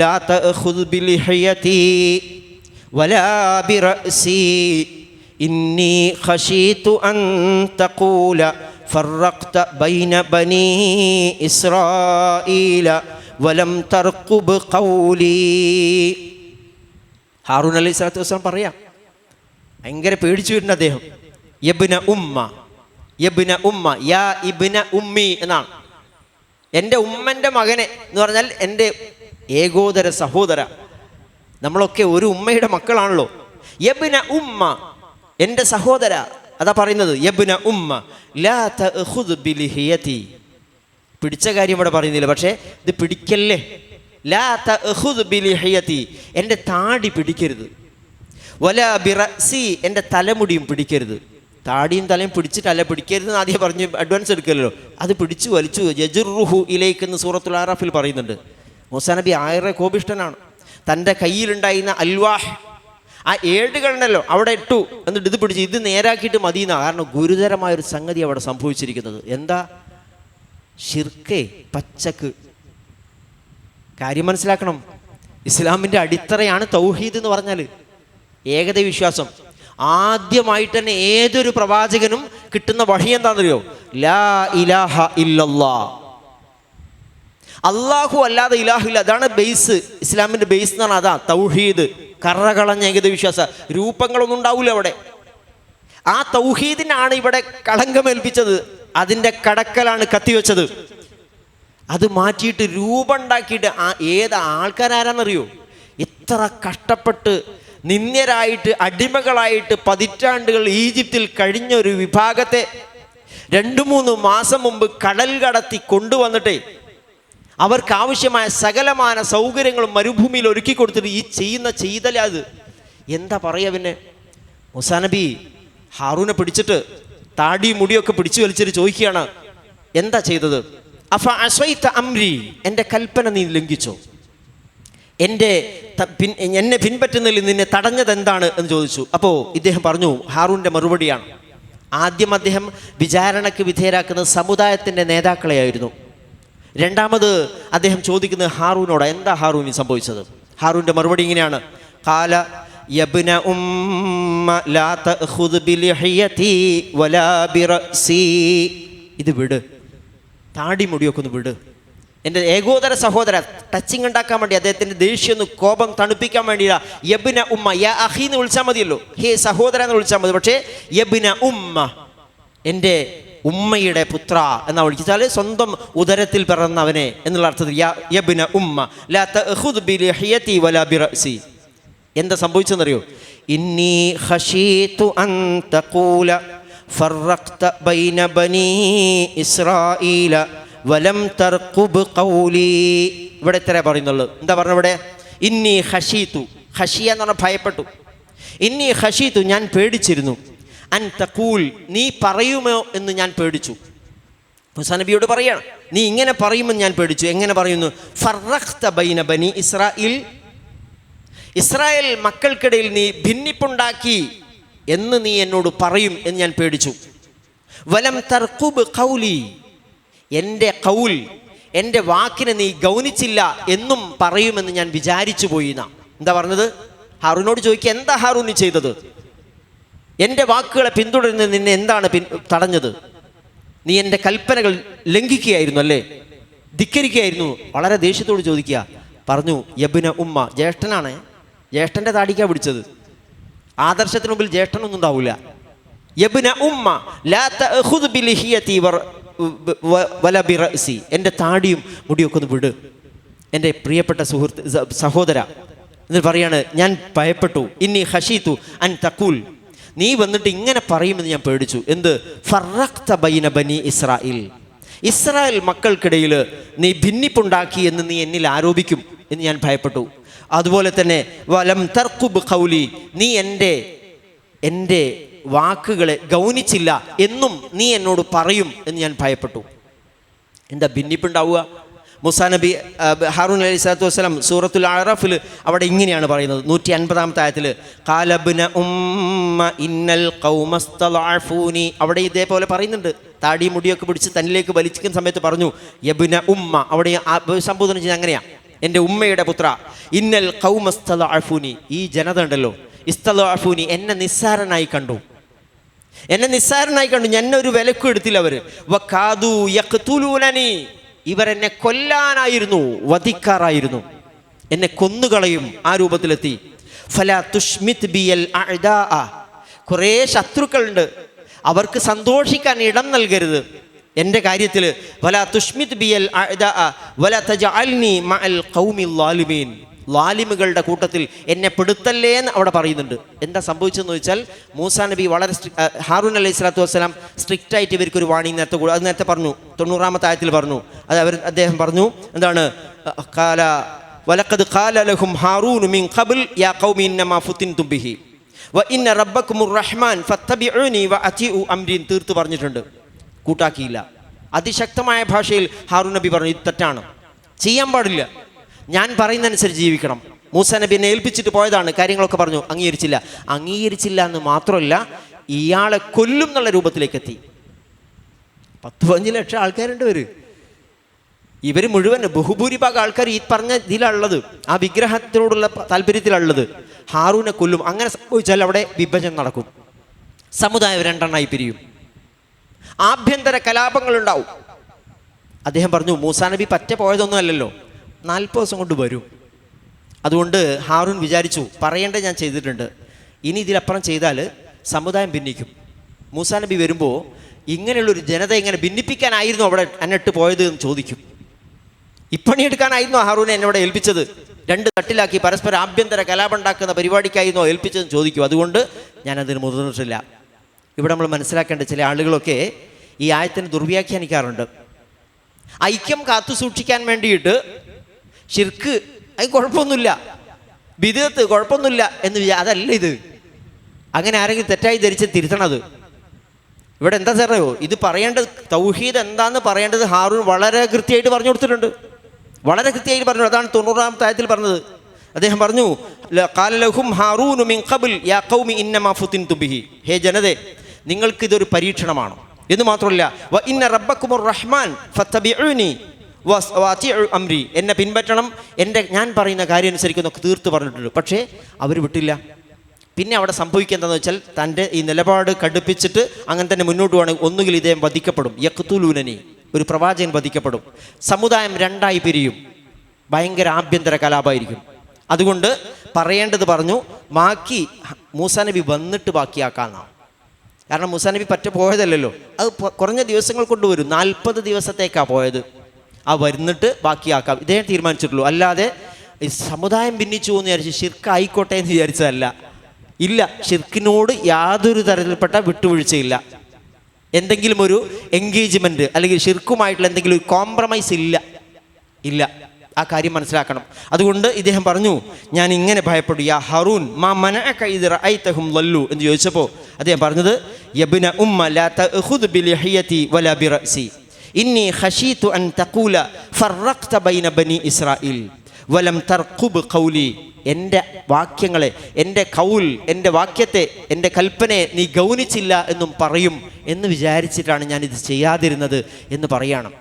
ലാ തഅഖുദ് ബിലിഹയതി വലാ ബിറഅസി ഇന്നി ഖശീതു അൻ തഖൂല ഫറഖ്ത ബൈന ബനി ഇസ്രായീല വലം തർഖുബ് ഖൗലി. ഹാറൂൻ അലൈഹി സ്വലാത്തു വസ്സലാം പറയാം, ഭയങ്കര പേടിച്ചു വരുന്ന അദ്ദേഹം. യബ്ന ഉമ്മ, യബ്ന ഉമ്മ, യാ ഇബ്ന ഉമ്മി എന്നാണ്. എൻ്റെ ഉമ്മൻ്റെ മകനെ എന്ന് പറഞ്ഞാൽ എൻ്റെ ഏകോദര സഹോദര. നമ്മളൊക്കെ ഒരു ഉമ്മയുടെ മക്കളാണല്ലോ. യബ്ന ഉമ്മ, എൻ്റെ സഹോദര, അതാ പറയുന്നത്. യബ്ന ഉമ്മ ലാ തഅഖുദ് ബിലിഹിയതി, പിടിച്ച കാര്യം ഇവിടെ പറയുന്നില്ല, പക്ഷേ ഇത് പിടിക്കല്ലേ. ലാ തഅഖുദ് ബിലിഹിയതി, എൻ്റെ താടി പിടിക്കരുത്. വലാ ബിറഅസി, എൻ്റെ തലമുടിയും പിടിക്കരുത്. താടിയും തലയും പിടിച്ചിട്ടല്ല, പിടിക്കരുതെന്ന് ആദ്യം പറഞ്ഞ് അഡ്വാൻസ് എടുക്കല്ലോ. അത് പിടിച്ചു വലിച്ചു. യജുറുഹു ഇലൈക്ക് എന്ന് സൂറത്തുൽ ആറാഫിൽ പറയുന്നുണ്ട്. മൂസാ നബി ആയിരം കോപിഷ്ഠനാണ്. തൻ്റെ കയ്യിലുണ്ടായിരുന്ന അൽവാഹ്, ആ ഏടുകളുണ്ടല്ലോ അവിടെ ഇട്ടു. എന്നിട്ട് ഇത് പിടിച്ച് ഇത് നേരാക്കിയിട്ട് മതിയെന്ന. കാരണം ഗുരുതരമായൊരു സംഗതി അവിടെ സംഭവിച്ചിരിക്കുന്നത്. എന്താ? ഷിർക്കേ, പച്ചക്ക്. കാര്യം മനസ്സിലാക്കണം. ഇസ്ലാമിൻ്റെ അടിത്തറയാണ് തൗഹീദ് എന്ന് പറഞ്ഞാൽ, ഏകദൈവ വിശ്വാസം. ആദ്യമായിട്ട് തന്നെ ഏതൊരു പ്രവാചകനും കിട്ടുന്ന വഹി എന്താണെന്നറിയോ? ലാ ഇലാഹ ഇല്ലല്ലാ, അള്ളാഹു അല്ലാതെ ഇലാഹില്ല. അതാണ് ബേസ്, ഇസ്ലാമിൻ്റെ ബേസ് എന്ന് പറഞ്ഞാൽ അതാ തൗഹീദ്. കറകളഞ്ഞ ഏകദൈവ വിശ്വാസ രൂപങ്ങളൊന്നും ഉണ്ടാവില്ല അവിടെ. ആ തൗഹീദിനാണ് ഇവിടെ കളങ്കമേൽപ്പിച്ചത്, അതിൻ്റെ കടക്കലാണ് കത്തിവെച്ചത്. അത് മാറ്റിയിട്ട് രൂപം ഉണ്ടാക്കിയിട്ട് ഏത് ആൾക്കാരാരെന്നറിയോ? ഇത്ര കഷ്ടപ്പെട്ട് നിന്ദ്യരായിട്ട് അടിമകളായിട്ട് പതിറ്റാണ്ടുകൾ ഈജിപ്തിൽ കഴിഞ്ഞ ഒരു വിഭാഗത്തെ 2-3 മാസം മുമ്പ് കടൽ കടത്തി കൊണ്ടുവന്നിട്ടേ അവർക്ക് ആവശ്യമായ സകലമായ സൗകര്യങ്ങളും മരുഭൂമിയിൽ ഒരുക്കി കൊടുത്തിട്ട് ഈ ചെയ്യുന്ന ചെയ്തല അത് എന്താ പറയുക? പിന്നെ മൂസാ നബി ഹാറൂനെ പിടിച്ചിട്ട് താടി മുടിയൊക്കെ പിടിച്ചു വലിച്ചിട്ട് ചോദിക്കുകയാണ്, എന്താ ചെയ്തത്? അഫ അസ്വൈത അംരി, എൻ്റെ കൽപ്പന നീ ലംഘിച്ചോ? എന്നെ പിൻപറ്റുന്നതിൽ നിന്നെ തടഞ്ഞത് എന്താണ് എന്ന് ചോദിച്ചു. അപ്പോൾ ഇദ്ദേഹം പറഞ്ഞു, ഹാറൂൻ്റെ മറുപടിയാണ്. ആദ്യം അദ്ദേഹം വിചാരണയ്ക്ക് വിധേയരാക്കുന്നത് സമുദായത്തിൻ്റെ നേതാക്കളെയായിരുന്നു. രണ്ടാമത് അദ്ദേഹം ചോദിക്കുന്നത് ഹാറൂനോട്, എന്താ ഹാറൂന് സംഭവിച്ചത്? ഹാറൂൻ്റെ മറുപടി ഇങ്ങനെയാണ്, ഖാല യബ്ന ഉമ്മ ലാ തഖുദ് ബിലിഹിയതി വലാ ബിറസി. ഇത് വിട്, താടി മുടിയൊക്കെ ഒന്ന് വിട്. എൻ്റെ ഏകോദര സഹോദര ടച്ചിങ് ഉണ്ടാക്കാൻ വേണ്ടി, അദ്ദേഹത്തിൻ്റെ ദേഷ്യം കോപം തണുപ്പിക്കാൻ വേണ്ടിയില്ല. യബ്ന ഉമ്മ, യാ അഖി എന്ന് വിളിച്ചാൽ മതിയല്ലോ, ഹേ സഹോദര എന്ന് വിളിച്ചാൽ മതി. പക്ഷേ യബ്ന ഉമ്മ, എൻ്റെ ഉമ്മയുടെ പുത്ര എന്നാ വിളിച്ചാൽ സ്വന്തം ഉദരത്തിൽ പിറന്നവനെ എന്നുള്ള അർത്ഥത്തിൽ യബ്ന ഉമ്മ ലാ തഖുദ് ബിലിഹിയതി വലാ ബിറസി. എന്താ സംഭവിച്ചെന്നറിയോ? ഇന്നി ഖശീതു അൻ തഖൂല ഫറഖ്ത ബൈന ബനീ ഇസ്രായീല വലം തർഖുബ് ഖൗലി. ഇവിടെ ഇത്ര പറയുന്നുള്ളൂ. എന്താ പറഞ്ഞ ഇവിടെ? ഇന്നി ഖശീതു, ഖശിയ എന്ന് പറഞ്ഞാൽ ഭയപ്പെട്ടു. ഇന്നി ഖശീതു, ഞാൻ പേടിച്ചിരുന്നു. അൻ തഖൂൽ, നീ പറയുമോ എന്ന് ഞാൻ പേടിച്ചു. മൂസാ നബിയോട് പറയാണ്, നീ ഇങ്ങനെ പറയുമെന്ന് ഞാൻ പേടിച്ചു. എങ്ങനെ പറയുന്നു? ഫറഖ്ത ബൈന ബനി ഇസ്രായീൽ, ഇസ്രായേൽ മക്കൾക്കിടയിൽ നീ ഭിന്നിപ്പുണ്ടാക്കി എന്ന് നീ എന്നോട് പറയും എന്ന് ഞാൻ പേടിച്ചു. വലം തർഖുബ് ഖൗലി, എൻ്റെ ഖൗൽ, എൻ്റെ വാക്കിനെ നീ ഗൗനിച്ചില്ല എന്നും പറയുമെന്ന് ഞാൻ വിചാരിച്ചു പോയി. എന്താ പറഞ്ഞത്? ഹാറൂനോട് ചോദിക്കുക, എന്താ ഹാറൂൻ നീ ചെയ്തത്? എൻ്റെ വാക്കുകളെ പിന്തുടരുന്നത് നിന്നെ എന്താണ് തടഞ്ഞത്? നീ എൻ്റെ കൽപ്പനകൾ ലംഘിക്കുകയായിരുന്നു അല്ലേ, ധിക്കരിക്കുകയായിരുന്നു. വളരെ ദേഷ്യത്തോട് ചോദിക്കുക. പറഞ്ഞു, യബ്ന ഉമ്മ, ജ്യേഷ്ഠനാണ്, ജ്യേഷ്ഠൻ്റെ താടിക്കാ പിടിച്ചത്. ആദർശത്തിന് മുമ്പിൽ ജ്യേഷ്ഠനൊന്നും ഉണ്ടാവില്ല. യബ്ന ഉമ്മ ലാ തഖുദ് ബിലിഹിയതി വലാ ബിറസി, എൻ്റെ താടിയും മുടിയൊക്കെ ഒന്ന് വിട് എൻ്റെ പ്രിയപ്പെട്ട സഹോദര. എന്നിട്ട് പറയാണ്, ഞാൻ ഭയപ്പെട്ടു. ഇന്നി ഖശീതു അൻ തഖൂൽ, നീ വന്നിട്ട് ഇങ്ങനെ പറയുമെന്ന് ഞാൻ പേടിച്ചു. എന്ത്? ഫറഖ്ത ബൈന ബനി ഇസ്രായേൽ, ഇസ്രായേൽ മക്കൾക്കിടയിൽ നീ ഭിന്നിപ്പുണ്ടാക്കി എന്ന് നീ എന്നിൽ ആരോപിക്കും എന്ന് ഞാൻ ഭയപ്പെട്ടു. അതുപോലെ തന്നെ വലം തർഖുബ് ഖൗലി, നീ എൻ്റെ വാക്കുകളെ ഗൗനിച്ചില്ല എന്നും നീ എന്നോട് പറയും എന്ന് ഞാൻ ഭയപ്പെട്ടു. എന്താ ഭിന്നിപ്പുണ്ടാവുക? മൂസാ നബി ഹാറൂൻ അലൈഹി സ്വലാത്തു വസ്സലാം സൂറത്തുൽ അഅറാഫിൽ അവിടെ ഇങ്ങനെയാണ് പറയുന്നത്, 150-ാമത്തെ ആയത്തിൽ, ഖാല ഇബ്ന ഉമ്മ ഇന്നൽ ഖൗമസ്തളഅഫൂനി. അവിടെ ഇതേപോലെ പറയുന്നുണ്ട്. താടി മുടിയൊക്കെ പിടിച്ച് തന്നിലേക്ക് വലിച്ചിരിക്കുന്ന സമയത്ത് പറഞ്ഞു യബ്ന ഉമ്മ. അവിടെ സംബോധന ചെയ്യുന്നത് അങ്ങനെയാ, എൻ്റെ ഉമ്മയുടെ പുത്ര. ഇന്നൽ ഖൗമസ്തളഅഫൂനി, ഈ ജനത ഉണ്ടല്ലോ, ഇസ്തളഅഫൂനി, എന്നെ നിസ്സാരനായി കണ്ടു, എന്നെ നിസ്സാരനായി കണ്ടു, എന്നെ ഒരു വിലക്കും എടുത്തില്ല അവർ. വകാദു യഖ്തുലൂനനി, ഇവരെന്നെ കൊല്ലാനായിരുന്നു, വധിക്കാറായിരുന്നു, എന്നെ കൊന്നുകളയും ആ രൂപത്തിലെത്തി. ഫലാ തുഷ്മിത് ബിയൽ അഅദാഅ, കുറേ ശത്രുക്കളുണ്ട്, അവർക്ക് സന്തോഷിക്കാൻ ഇടം നൽകരുത് എൻ്റെ കാര്യത്തിൽ. വലാ തുഷ്മിത് ബിയൽ അഅദാഅ വലാ തജഅൽനി മഅൽ ഖൗമിൽ ളാലിമീൻ, ലാലിമുകളുടെ കൂട്ടത്തിൽ എന്നെ പെടുത്തല്ലേ എന്ന് അവിടെ പറയുന്നുണ്ട്. എന്താ സംഭവിച്ചതെന്ന് ചോദിച്ചാൽ, മൂസാ നബി വളരെ ഹാറൂൻ അലൈഹി സ്വലാത്തു വസ്സലാം സ്ട്രിക്റ്റ് ആയിട്ട് ഇവർക്കൊരു വാണിംഗ് നേരത്തെ പറഞ്ഞു, 90-ാമത്തെ ആയത്തിൽ പറഞ്ഞു. അത് അദ്ദേഹം പറഞ്ഞു, എന്താണ്? ഖാല വലഖദ് ഖാല ലഹും ഹാറൂൻ മിൻ ഖബ്ൽ യാ ഖൗമി ഇന്നമാ ഫുതിൻതും ബിഹി വ ഇന്ന റബ്ബക്കുമുർ റഹ്മാൻ ഫത്തബിഉനി വ അതിഉ അംരിൻ. തീർത്ത് പറഞ്ഞിട്ടുണ്ട്, കൂട്ടാക്കിയില്ല. അതിശക്തമായ ഭാഷയിൽ ഹാറൂൻ നബി പറഞ്ഞു, ഇത് തെറ്റാണ്, ചെയ്യാൻ പാടില്ല, ഞാൻ പറയുന്നതനുസരിച്ച് ജീവിക്കണം. മൂസാ നബി എന്നെ ഏൽപ്പിച്ചിട്ട് പോയതാണ്, കാര്യങ്ങളൊക്കെ പറഞ്ഞു, അംഗീകരിച്ചില്ല എന്ന് മാത്രമല്ല, ഇയാളെ കൊല്ലും എന്നുള്ള രൂപത്തിലേക്ക് എത്തി. 10-15 ലക്ഷം ആൾക്കാരുണ്ട് ഇവർ മുഴുവൻ, ബഹുഭൂരിഭാഗം ആൾക്കാർ ഈ പറഞ്ഞ ഇതിലുള്ളത്, ആ വിഗ്രഹത്തിനോടുള്ള താല്പര്യത്തിലുള്ളത്. ഹാറൂനെ കൊല്ലും. അങ്ങനെ സംഭവിച്ചാൽ അവിടെ വിഭജനം നടക്കും, സമുദായം രണ്ടെണ്ണമായി പിരിയും, ആഭ്യന്തര കലാപങ്ങളുണ്ടാവും. അദ്ദേഹം പറഞ്ഞു, മൂസാ നബി പറ്റ പോയതൊന്നും അല്ലല്ലോ, 40 ദിവസം കൊണ്ട് വരും. അതുകൊണ്ട് ഹാറൂൻ വിചാരിച്ചു, പറയേണ്ടത് ഞാൻ ചെയ്തിട്ടുണ്ട്, ഇനി ഇതിലപ്പുറം ചെയ്താൽ സമുദായം ഭിന്നിക്കും. മൂസാ നബി വരുമ്പോൾ ഇങ്ങനെയുള്ളൊരു ജനത ഇങ്ങനെ ഭിന്നിപ്പിക്കാനായിരുന്നു അവിടെ എന്നിട്ട് പോയത് എന്ന് ചോദിക്കും. ഇപ്പണിയെടുക്കാനായിരുന്നു ഹാറൂനെ എന്നോട് ഏൽപ്പിച്ചത്, 2 തട്ടിലാക്കി പരസ്പരം ആഭ്യന്തര കലാപുണ്ടാക്കുന്ന പരിപാടിക്കായിരുന്നോ ഏൽപ്പിച്ചതെന്ന് ചോദിക്കും. അതുകൊണ്ട് ഞാനതിന് മുതിർന്നിട്ടില്ല. ഇവിടെ നമ്മൾ മനസ്സിലാക്കേണ്ട ചില ആളുകളൊക്കെ ഈ ആയത്തിന് ദുർവ്യാഖ്യാനിക്കാറുണ്ട്. ഐക്യം കാത്തു സൂക്ഷിക്കാൻ വേണ്ടിയിട്ട് ശിർക്ക് അത് കുഴപ്പമൊന്നുമില്ല, ബിദ്അത്ത് കുഴപ്പമൊന്നുമില്ല എന്ന് അതല്ല ഇത്. അങ്ങനെ ആരെങ്കിലും തെറ്റായി ധരിച്ച് തിരുത്തണത്. ഇവിടെ എന്താ അറിയോ, ഇത് പറയേണ്ടത് തൗഹീദ് എന്താന്ന് പറയേണ്ടത് ഹാറൂൻ വളരെ കൃത്യമായിട്ട് പറഞ്ഞു കൊടുത്തിട്ടുണ്ട്. വളരെ കൃത്യമായിട്ട് പറഞ്ഞു. അതാണ് 90-ാമത്തെ ആയത്തിൽ പറഞ്ഞത്. അദ്ദേഹം പറഞ്ഞു, ഖാല ലഹും ഹാറൂനു മിൻ ഖബ്ൽ യാ ഖൗമി ഇന്നമാ ഫുതിൻതു ബിഹി, ഹേ ജനതേ, നിങ്ങൾക്കിതൊരു പരീക്ഷണമാണ് എന്ന് മാത്രമല്ല, വ ഇന്ന റബ്ബക്കുമുർ റഹ്മാൻ ഫത്തബിഊനി വഅതിഉ അംരി, എന്നെ പിൻപറ്റണം, ഞാൻ പറയുന്ന കാര്യം അനുസരിക്കുന്നൊക്കെ തീർത്ത് പറഞ്ഞിട്ടുണ്ട്. പക്ഷേ അവർ വിട്ടില്ല. പിന്നെ അവിടെ സംഭവിക്കുക എന്താണെന്ന് വെച്ചാൽ, തൻ്റെ ഈ നിലപാട് കടുപ്പിച്ചിട്ട് അങ്ങനെ തന്നെ മുന്നോട്ട് പോകണമെങ്കിൽ ഒന്നുകിൽ ഇദ്ദേഹം വധിക്കപ്പെടും, യഖ്തുലൂനനി, ഒരു പ്രവാചകൻ വധിക്കപ്പെടും, സമുദായം രണ്ടായി പിരിയും, ഭയങ്കര ആഭ്യന്തര കലാപമായിരിക്കും. അതുകൊണ്ട് പറയേണ്ടത് പറഞ്ഞു, ബാക്കി മൂസാ നബി വന്നിട്ട് ബാക്കിയാക്കാമെന്നാണ്. കാരണം മൂസാ നബി പറ്റ പോയതല്ലല്ലോ, അത് കുറഞ്ഞ ദിവസങ്ങൾ കൊണ്ടുവരും, 40 ദിവസത്തേക്കാണ് പോയത്. ആ വരുന്നിട്ട് ബാക്കിയാക്കാം ഇദ്ദേഹം തീരുമാനിച്ചിട്ടുള്ളൂ. അല്ലാതെ ഈ സമുദായം ഭിന്നിച്ചു എന്ന് വിചാരിച്ച് ഷിർക്ക് ആയിക്കോട്ടെ എന്ന് വിചാരിച്ചതല്ല. ഇല്ല, ഷിർക്കിനോട് യാതൊരു തരത്തിൽപ്പെട്ട വിട്ടുവീഴ്ചയില്ല. എന്തെങ്കിലും ഒരു എൻഗേജ്മെൻറ്റ് അല്ലെങ്കിൽ ഷിർക്കുമായിട്ടുള്ള എന്തെങ്കിലും ഒരു കോംപ്രമൈസ് ഇല്ല. ആ കാര്യം മനസ്സിലാക്കണം. അതുകൊണ്ട് ഇദ്ദേഹം പറഞ്ഞു, ഞാൻ ഇങ്ങനെ ഭയപ്പെടും, യാ ഹറൂൻ മാ മനഅക ഇദ് റഅയ്തഹും ളല്ലു എന്ന് ചോദിച്ചപ്പോൾ അദ്ദേഹം പറഞ്ഞത്, യബ്ന ഉമ്മ ലാ തഅഖുദ് ബിലിഹിയതി വലാ ബിറഅസി ഇന്നി ഖശീതു അൻ തഖൂല ഫറഖ്ത ബൈന ബനി ഇസ്രായീൽ വലം തർഖുബ് ഖൗലി, എൻ്റെ വാക്യങ്ങളെ, എൻ്റെ കൗൽ, എൻ്റെ വാക്യത്തെ, എൻ്റെ കൽപ്പനയെ നീ ഗൗനിച്ചില്ല എന്നും പറയും എന്ന് വിചാരിച്ചിട്ടാണ് ഞാനിത് ചെയ്യാതിരുന്നത് എന്ന് പറയണം.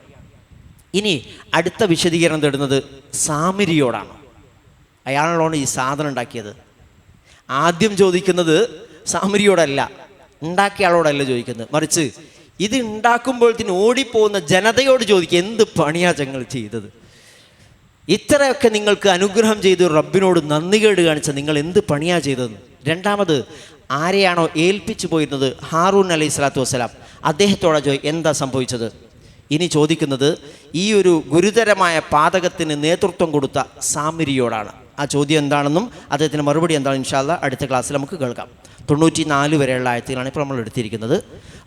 ഇനി അടുത്ത വിശദീകരണം തേടുന്നത് സാമിരിയോടാണ്. അയാളാണ് ഈ സാധനം ഉണ്ടാക്കിയത്. ആദ്യം ചോദിക്കുന്നത് സാമിരിയോടല്ല, ഉണ്ടാക്കിയ ആളോടല്ല ചോദിക്കുന്നത്, മറിച്ച് ഇത് ഉണ്ടാക്കുമ്പോഴത്തേന് ഓടിപ്പോകുന്ന ജനതയോട് ചോദിക്കുക, എന്ത് പണിയാ ഞങ്ങൾ ചെയ്തത്? ഇത്രയൊക്കെ നിങ്ങൾക്ക് അനുഗ്രഹം ചെയ്ത് റബ്ബിനോട് നന്ദികേട് കാണിച്ച നിങ്ങൾ എന്ത് പണിയാ ചെയ്തതെന്ന്. രണ്ടാമത് ആരെയാണോ ഏൽപ്പിച്ചു പോയിരുന്നത്, ഹാറൂൻ അലൈഹി സ്വലാത്തു വസ്സലാം, അദ്ദേഹത്തോടെ എന്താ സംഭവിച്ചത്? ഇനി ചോദിക്കുന്നത് ഈ ഒരു ഗുരുതരമായ പാതകത്തിന് നേതൃത്വം കൊടുത്ത സാമിരിയോടാണ്. ആ ചോദ്യം എന്താണെന്നും അദ്ദേഹത്തിന് മറുപടി എന്താണെന്ന് ഇൻഷാ അല്ലാഹ് അടുത്ത ക്ലാസ്സിൽ നമുക്ക് കേൾക്കാം. 94 വരെയുള്ള ആയത്തുകളാണ് ഇപ്പോൾ നമ്മൾ എടുത്തിരിക്കുന്നത്.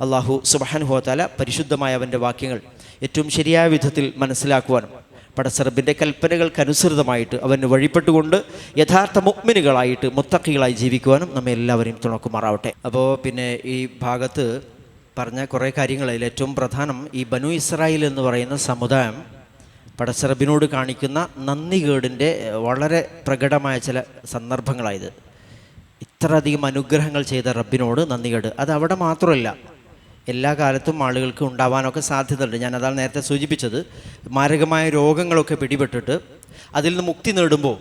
അള്ളാഹു സുബ്ഹാനഹു വ തആല പരിശുദ്ധമായ അവൻ്റെ വാക്യങ്ങൾ ഏറ്റവും ശരിയായ വിധത്തിൽ മനസ്സിലാക്കുവാനും പടച്ചറബിൻ്റെ കൽപ്പനകൾക്കനുസൃതമായിട്ട് അവന് വഴിപ്പെട്ടുകൊണ്ട് യഥാർത്ഥ മുഅ്മിനുകളായിട്ട് മുത്തഖികളായി ജീവിക്കുവാനും നമ്മെ എല്ലാവരെയും തുണക്കുമാറാവട്ടെ. അപ്പോൾ പിന്നെ ഈ ഭാഗത്ത് പറഞ്ഞ കുറേ കാര്യങ്ങളിൽ ഏറ്റവും പ്രധാനം ഈ ബനു ഇസ്രായേൽ എന്ന് പറയുന്ന സമുദായം പടച്ചറബിനോട് കാണിക്കുന്ന നന്ദികേടിൻ്റെ വളരെ പ്രകടമായ ചില സന്ദർഭങ്ങളായത്. ഇത്രയധികം അനുഗ്രഹങ്ങൾ ചെയ്ത റബ്ബിനോട് നന്ദികേട്, അത് അവിടെ മാത്രമല്ല, എല്ലാ കാലത്തും ആളുകൾക്ക് ഉണ്ടാവാനൊക്കെ സാധ്യതയുണ്ട്. ഞാനതാണ് നേരത്തെ സൂചിപ്പിച്ചത്. മാരകമായ രോഗങ്ങളൊക്കെ പിടിപെട്ടിട്ട് അതിൽ നിന്ന് മുക്തി നേടുമ്പോൾ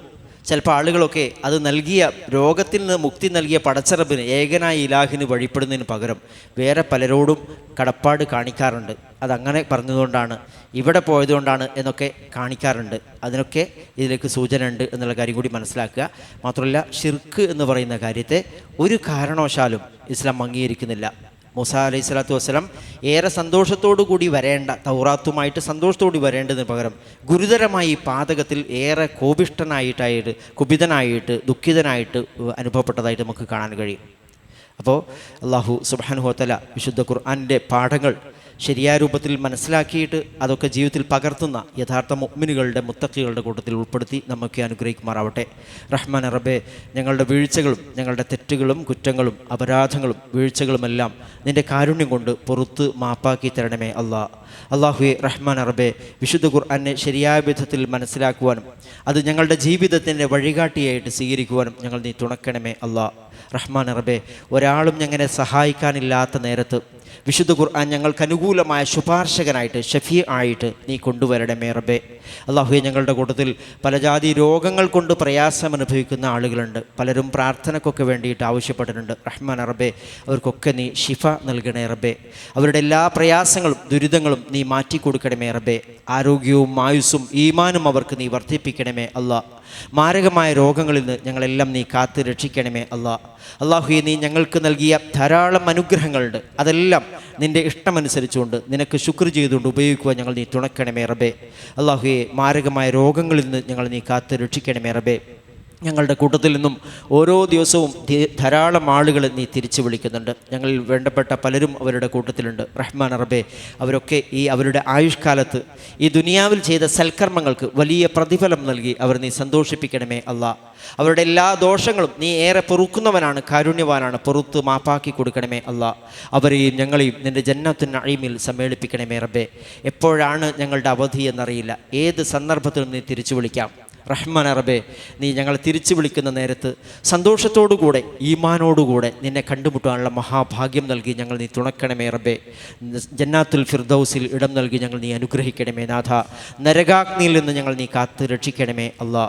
ചിലപ്പോൾ ആളുകളൊക്കെ അത് നൽകിയ രോഗത്തിൽ നിന്ന് മുക്തി നൽകിയ പടച്ചറബിന്, ഏകനായ ഇലാഹിന് വഴിപ്പെടുന്നതിന് പകരം വേറെ പലരോടും കടപ്പാട് കാണിക്കാറുണ്ട്. അതങ്ങനെ പറഞ്ഞതുകൊണ്ടാണ്, ഇവിടെ പോയതുകൊണ്ടാണ് എന്നൊക്കെ കാണിക്കാറുണ്ട്. അതിനൊക്കെ ഇതിലേക്ക് സൂചന ഉണ്ട് എന്നുള്ള കാര്യം കൂടി മനസ്സിലാക്കുക. മാത്രമല്ല, ഷിർക്ക് എന്ന് പറയുന്ന കാര്യത്തെ ഒരു കാരണവശാലും ഇസ്ലാം അംഗീകരിക്കുന്നില്ല. മൂസാ അലൈഹി സ്വലാത്തു വസ്സലാം ഏറെ സന്തോഷത്തോടു കൂടി വരേണ്ട, തൗറാത്തുമായിട്ട് സന്തോഷത്തോടെ വരേണ്ടതിന് പകരം ഗുരുതരമായി ഈ പാതകത്തിൽ ഏറെ കോപിഷ്ഠനായിട്ടായിട്ട്, കുപിതനായിട്ട്, ദുഃഖിതനായിട്ട് അനുഭവപ്പെട്ടതായിട്ട് നമുക്ക് കാണാൻ കഴിയും. അപ്പോൾ അള്ളാഹു സുബ്ഹാനഹു വ തആല വിശുദ്ധ ഖുർആനിൻ്റെ പാഠങ്ങൾ ശരിയായ രൂപത്തിൽ മനസ്സിലാക്കിയിട്ട് അതൊക്കെ ജീവിതത്തിൽ പകർത്തുന്ന യഥാർത്ഥ മുഅ്മിനുകളുടെ, മുത്തഖികളുടെ കൂട്ടത്തിൽ ഉൾപ്പെടുത്തി നമുക്ക് അനുഗ്രഹിക്കുമാറാവട്ടെ. റഹ്മാൻ റബ്ബേ, ഞങ്ങളുടെ വീഴ്ചകളും ഞങ്ങളുടെ തെറ്റുകളും കുറ്റങ്ങളും അപരാധങ്ങളും വീഴ്ചകളുമെല്ലാം നിൻ്റെ കാരുണ്യം കൊണ്ട് പുറത്ത് മാപ്പാക്കി തരണമേ അള്ളാഹുവെ. റഹ്മാൻ റബ്ബേ, വിശുദ്ധ ഖുർആനെ ശരിയായ വിധത്തിൽ മനസ്സിലാക്കുവാനും അത് ഞങ്ങളുടെ ജീവിതത്തിൻ്റെ വഴികാട്ടിയായിട്ട് സ്വീകരിക്കുവാനും ഞങ്ങൾ നീ തുണക്കണമേ റഹ്മാൻ റബ്ബേ. ഒരാളും ഞങ്ങളെ സഹായിക്കാനില്ലാത്ത നേരത്ത് വിശുദ്ധ ഖുർആൻ ഞങ്ങൾക്ക് അനുകൂലമായ ശുപാർശകനായിട്ട്, ഷഫീ ആയിട്ട് നീ കൊണ്ടുവരണമേ റബ്ബേ. അള്ളാഹുവെ, ഞങ്ങളുടെ കൂട്ടത്തിൽ പല ജാതി രോഗങ്ങൾ കൊണ്ട് പ്രയാസം അനുഭവിക്കുന്ന ആളുകളുണ്ട്. പലരും പ്രാർത്ഥനക്കൊക്കെ വേണ്ടിയിട്ട് ആവശ്യപ്പെട്ടിട്ടുണ്ട്. റഹ്മാൻ റബ്ബേ, അവർക്കൊക്കെ നീ ഷിഫ നൽകണേ റബ്ബേ. അവരുടെ എല്ലാ പ്രയാസങ്ങളും ദുരിതങ്ങളും നീ മാറ്റിക്കൊടുക്കണമേ റബ്ബേ. ആരോഗ്യവും ആയുസ്സും ഈമാനും അവർക്ക് നീ വർദ്ധിപ്പിക്കണമേ മാരകമായ രോഗങ്ങളിൽ നിന്ന് ഞങ്ങളെല്ലാം നീ കാത്ത് രക്ഷിക്കണമേ അള്ളാഹുയെ, നീ ഞങ്ങൾക്ക് നൽകിയ ധാരാളം അനുഗ്രഹങ്ങളുണ്ട്. അതെല്ലാം നിൻ്റെ ഇഷ്ടമനുസരിച്ചുകൊണ്ട് നിനക്ക് ശുക്ർ ചെയ്തുകൊണ്ട് ഉപയോഗിക്കുവാൻ ഞങ്ങൾ നീ തുണക്കണമേ റബ്ബേ. അള്ളാഹുയെ, മാരകമായ രോഗങ്ങളിൽ നിന്ന് ഞങ്ങൾ നീ കാത്ത് രക്ഷിക്കണമേ റബ്ബേ. ഞങ്ങളുടെ കൂട്ടത്തിൽ നിന്നും ഓരോ ദിവസവും ധാരാളം ആളുകൾ നീ തിരിച്ചു വിളിക്കുന്നുണ്ട്. ഞങ്ങളിൽ വേണ്ടപ്പെട്ട പലരും അവരുടെ കൂട്ടത്തിലുണ്ട്. റഹ്മാൻ റബ്ബേ, അവരൊക്കെ ഈ അവരുടെ ആയുഷ്കാലത്ത് ഈ ദുനിയാവിൽ ചെയ്ത സൽക്കർമ്മങ്ങൾക്ക് വലിയ പ്രതിഫലം നൽകി അവർ നീ സന്തോഷിപ്പിക്കണമേ അല്ലാ. അവരുടെ എല്ലാ ദോഷങ്ങളും നീ ഏറെ പൊറുക്കുന്നവനാണ്, കാരുണ്യവാനാണ്, പൊറുത്ത് മാപ്പാക്കി കൊടുക്കണമേ അല്ലാ. അവരെയും ഞങ്ങളെയും നിൻ്റെ ജന്നത്തുൻ നഈമിൽ സമ്മേളിപ്പിക്കണമേ റബ്ബേ. എപ്പോഴാണ് ഞങ്ങളുടെ അവധി എന്നറിയില്ല, ഏത് സന്ദർഭത്തിലും നീ തിരിച്ചു വിളിക്കാം. റഹ്മാൻ റബ്ബേ, നീ ഞങ്ങളെ തിരിച്ചു വിളിക്കുന്ന നേരത്ത് സന്തോഷത്തോടുകൂടെ ഈമാനോടുകൂടെ നിന്നെ കണ്ടുമുട്ടാനുള്ള മഹാഭാഗ്യം നൽകി ഞങ്ങൾ നീ തുണക്കണമേ റബ്ബേ. ജന്നാത്തുൽ ഫിർദൗസിൽ ഇടം നൽകി ഞങ്ങൾ നീ അനുഗ്രഹിക്കണമേ നാഥ. നരകാഗ്നിയിൽ നിന്ന് ഞങ്ങൾ നീ കാത്ത് രക്ഷിക്കണമേ അല്ലാ.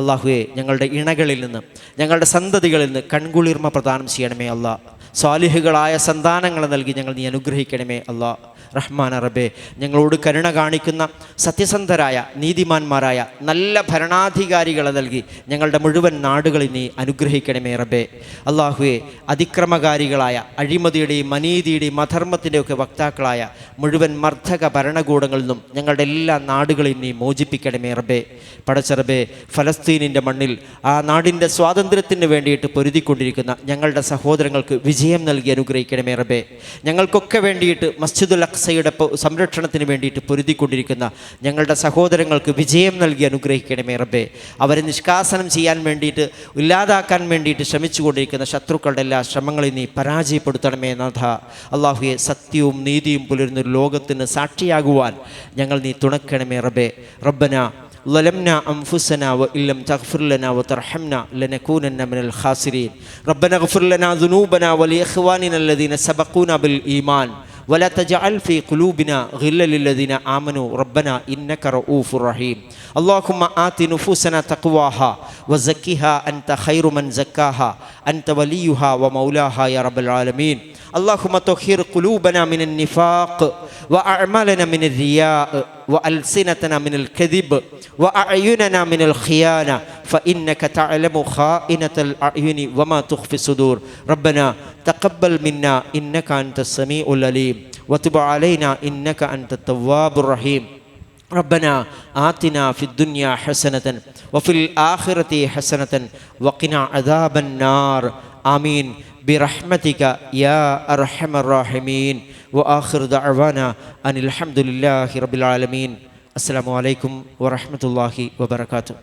അല്ലാഹുവേ, ഞങ്ങളുടെ ഇണകളിൽ നിന്ന് ഞങ്ങളുടെ സന്തതികളിൽ നിന്ന് കൺകുളിർമ പ്രദാനം ചെയ്യണമേ അല്ലാ. സ്വാലിഹുകളായ സന്താനങ്ങളെ നൽകി ഞങ്ങൾ നീ അനുഗ്രഹിക്കണമേ അല്ലാ. റഹ്മാൻ റബ്ബേ, ഞങ്ങളോട് കരുണ കാണിക്കുന്ന സത്യസന്ധരായ നീതിമാന്മാരായ നല്ല ഭരണാധികാരികളെ നൽകി ഞങ്ങളുടെ മുഴുവൻ നാടുകളിൽ നീ അനുഗ്രഹിക്കണമേ റബ്ബേ. അല്ലാഹുവേ, അതിക്രമകാരികളായ അഴിമതിയുടെയും അനീതിയുടെയും അധർമ്മത്തിൻ്റെയൊക്കെ വക്താക്കളായ മുഴുവൻ മർദ്ദക ഭരണകൂടങ്ങളിൽ നിന്നും ഞങ്ങളുടെ എല്ലാ നാടുകളിൽ നീ മോചിപ്പിക്കണമേ റബ്ബേ. പടച്ചറബേ, ഫലസ്തീനിൻ്റെ മണ്ണിൽ ആ നാടിൻ്റെ സ്വാതന്ത്ര്യത്തിന് വേണ്ടിയിട്ട് പൊരുതിക്കൊണ്ടിരിക്കുന്ന ഞങ്ങളുടെ സഹോദരങ്ങൾക്ക് വിജയം നൽകി അനുഗ്രഹിക്കണമേ റബ്ബേ. ഞങ്ങൾക്കൊക്കെ വേണ്ടിയിട്ട് മസ്ജിദുൽ അഖ്സയുടെ സംരക്ഷണത്തിന് വേണ്ടിയിട്ട് പൊരുതിക്കൊണ്ടിരിക്കുന്ന ഞങ്ങളുടെ സഹോദരങ്ങൾക്ക് വിജയം നൽകി അനുഗ്രഹിക്കണമേ റബ്ബേ. അവരെ നിഷ്കാസനം ചെയ്യാൻ വേണ്ടിയിട്ട്, ഇല്ലാതാക്കാൻ വേണ്ടിയിട്ട് ശ്രമിച്ചുകൊണ്ടിരിക്കുന്ന ശത്രുക്കളുടെ എല്ലാ ശ്രമങ്ങളെയും നീ പരാജയപ്പെടുത്തണമേ നാഥ. അല്ലാഹുവേ, സത്യവും നീതിയും പുലരുന്നൊരു ലോകത്തിന് സാക്ഷിയാകുവാൻ ഞങ്ങൾ നീ തുണക്കണമേ റബ്ബേ. റബ്ബനാ ظلمنا أنفسنا وإن لم تغفر لنا وترحمنا لنكونن من الخاسرين. ربنا اغفر لنا ذنوبنا ولإخواننا الذين سبقونا بالإيمان ولا تجعل في قلوبنا غلا للذين آمنوا ربنا إنك رؤوف رحيم. اللهم آت نفوسنا تقواها وزكها أنت خير من زكاها أنت وليها ومولاها يا رب العالمين. اللهم طهر قلوبنا من النفاق وأعمالنا من الرياء وألسنتنا من الكذب وأعيننا من الخيانة فإنك تعلم خائنة الأعين وما تخفي الصدور. ربنا تقبل منا إنك أنت السميع العليم وتب علينا إنك أنت التواب الرحيم. ربنا آتنا في الدنيا حسنة وفي الآخرة حسنة وقنا عذاب النار. آمين برحمتك يا أرحم الراحمين. وآخر دعوانا أن الحمد لله رب العالمين. السلام عليكم ورحمة الله وبركاته.